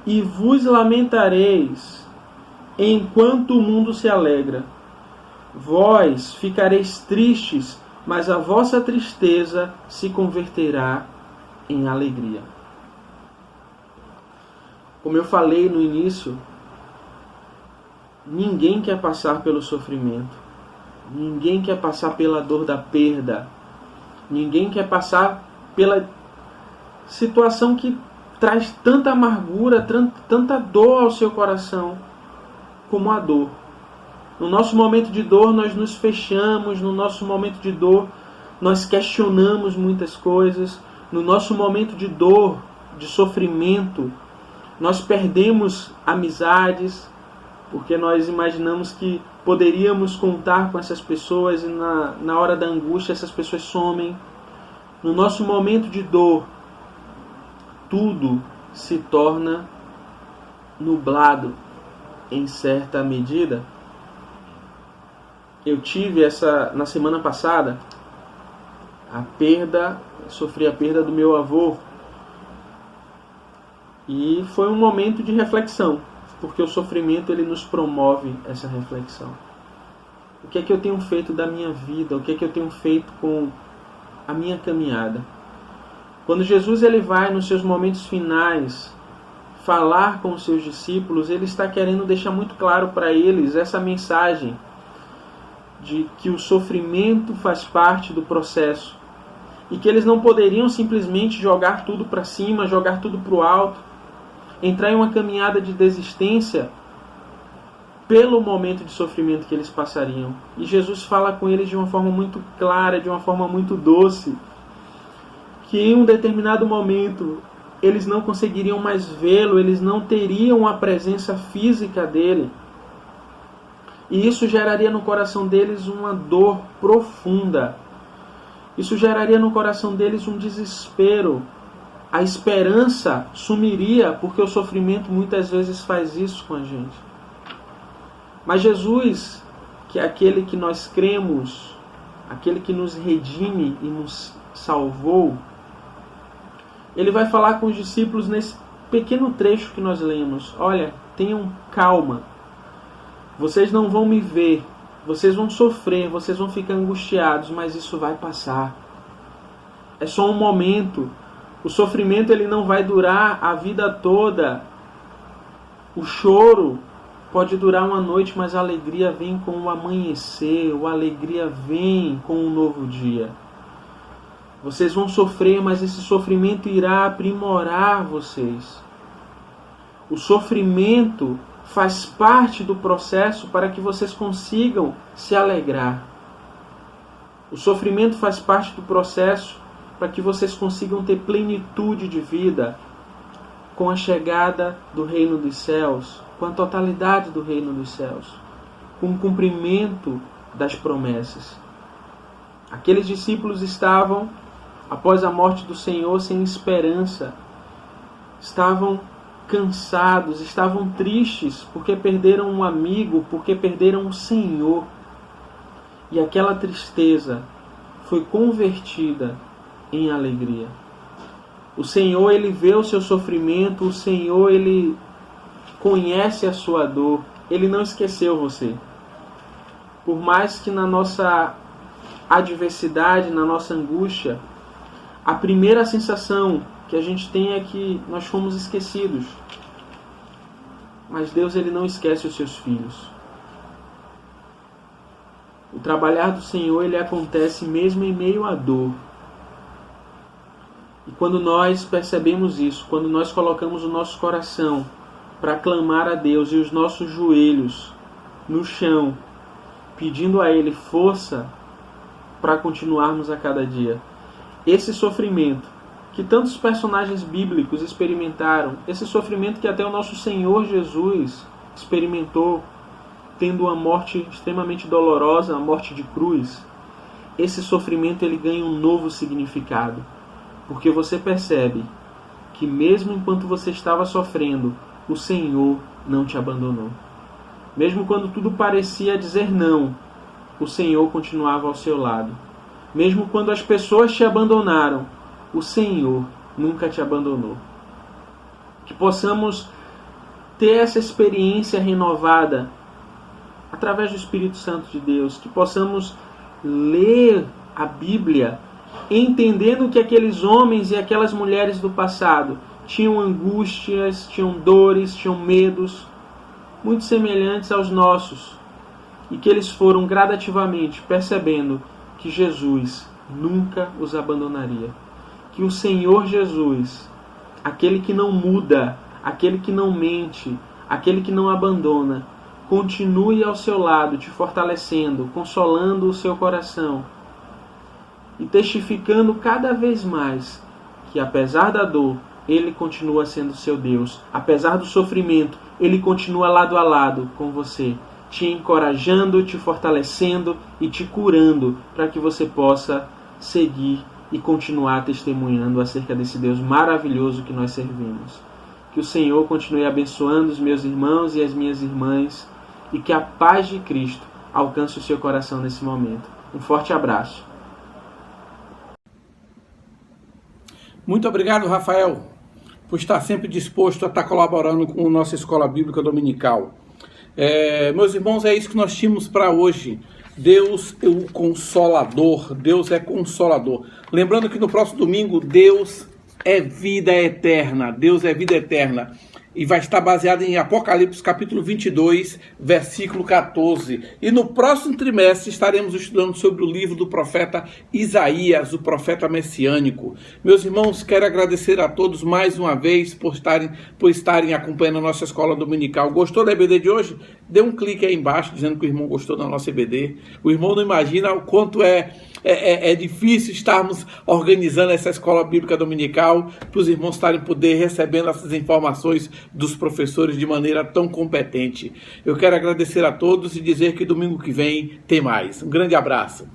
e vos lamentareis, enquanto o mundo se alegra. Vós ficareis tristes, mas a vossa tristeza se converterá em alegria. Como eu falei no início, ninguém quer passar pelo sofrimento. Ninguém quer passar pela dor da perda. Ninguém quer passar pela situação que traz tanta amargura, tanta dor ao seu coração, como a dor. No nosso momento de dor, nós nos fechamos. No nosso momento de dor, nós questionamos muitas coisas. No nosso momento de dor, de sofrimento, nós perdemos amizades, porque nós imaginamos que poderíamos contar com essas pessoas e na hora da angústia essas pessoas somem. No nosso momento de dor, tudo se torna nublado em certa medida. Eu tive na semana passada, sofri a perda do meu avô. E foi um momento de reflexão, porque o sofrimento ele nos promove essa reflexão. O que é que eu tenho feito da minha vida? O que é que eu tenho feito com a minha caminhada? Quando Jesus ele vai nos seus momentos finais falar com os seus discípulos, ele está querendo deixar muito claro para eles essa mensagem de que o sofrimento faz parte do processo e que eles não poderiam simplesmente jogar tudo para cima, jogar tudo para o alto, entrar em uma caminhada de desistência pelo momento de sofrimento que eles passariam. E Jesus fala com eles de uma forma muito clara, de uma forma muito doce, que em um determinado momento eles não conseguiriam mais vê-lo, eles não teriam a presença física dele. E isso geraria no coração deles uma dor profunda. Isso geraria no coração deles um desespero. A esperança sumiria, porque o sofrimento muitas vezes faz isso com a gente. Mas Jesus, que é aquele que nós cremos, aquele que nos redime e nos salvou, ele vai falar com os discípulos nesse pequeno trecho que nós lemos. Olha, tenham calma. Vocês não vão me ver, vocês vão sofrer, vocês vão ficar angustiados, mas isso vai passar. É só um momento. O sofrimento ele não vai durar a vida toda. O choro pode durar uma noite, mas a alegria vem com o amanhecer, a alegria vem com um novo dia. Vocês vão sofrer, mas esse sofrimento irá aprimorar vocês. O sofrimento faz parte do processo para que vocês consigam se alegrar. O sofrimento faz parte do processo para que vocês consigam ter plenitude de vida com a chegada do reino dos céus, com a totalidade do reino dos céus, com o cumprimento das promessas. Aqueles discípulos estavam, após a morte do Senhor, sem esperança, estavam cansados, estavam tristes porque perderam um amigo, porque perderam o Senhor. E aquela tristeza foi convertida em alegria. O Senhor, Ele vê o seu sofrimento, o Senhor, Ele conhece a sua dor, Ele não esqueceu você. Por mais que na nossa adversidade, na nossa angústia, a primeira sensação que a gente tem é que nós fomos esquecidos. Mas Deus, Ele não esquece os seus filhos. O trabalhar do Senhor, ele acontece mesmo em meio à dor. E quando nós percebemos isso, quando nós colocamos o nosso coração para clamar a Deus e os nossos joelhos no chão, pedindo a Ele força para continuarmos a cada dia, esse sofrimento que tantos personagens bíblicos experimentaram, esse sofrimento que até o nosso Senhor Jesus experimentou, tendo uma morte extremamente dolorosa, a morte de cruz, esse sofrimento ele ganha um novo significado. Porque você percebe que mesmo enquanto você estava sofrendo, o Senhor não te abandonou. Mesmo quando tudo parecia dizer não, o Senhor continuava ao seu lado. Mesmo quando as pessoas te abandonaram, o Senhor nunca te abandonou. Que possamos ter essa experiência renovada através do Espírito Santo de Deus, que possamos ler a Bíblia entendendo que aqueles homens e aquelas mulheres do passado tinham angústias, tinham dores, tinham medos muito semelhantes aos nossos, e que eles foram gradativamente percebendo que Jesus nunca os abandonaria, que o Senhor Jesus, aquele que não muda, aquele que não mente, aquele que não abandona, continue ao seu lado, te fortalecendo, consolando o seu coração e testificando cada vez mais que, apesar da dor, Ele continua sendo seu Deus. Apesar do sofrimento, Ele continua lado a lado com você, te encorajando, te fortalecendo e te curando para que você possa seguir e continuar testemunhando acerca desse Deus maravilhoso que nós servimos. Que o Senhor continue abençoando os meus irmãos e as minhas irmãs, e que a paz de Cristo alcance o seu coração nesse momento. Um forte abraço. Muito obrigado, Rafael, por estar sempre disposto a estar colaborando com a nossa Escola Bíblica Dominical. Meus irmãos, é isso que nós tínhamos para hoje. Deus é o Consolador. Deus é Consolador. Lembrando que no próximo domingo, Deus é vida eterna. Deus é vida eterna. E vai estar baseado em Apocalipse capítulo 22, versículo 14. E no próximo trimestre estaremos estudando sobre o livro do profeta Isaías, o profeta messiânico. Meus irmãos, quero agradecer a todos mais uma vez por estarem acompanhando a nossa escola dominical. Gostou da EBD de hoje? Dê um clique aí embaixo dizendo que o irmão gostou da nossa EBD. O irmão não imagina o quanto é difícil estarmos organizando essa escola bíblica dominical para os irmãos estarem recebendo essas informações dos professores de maneira tão competente. Eu quero agradecer a todos e dizer que domingo que vem tem mais. Um grande abraço.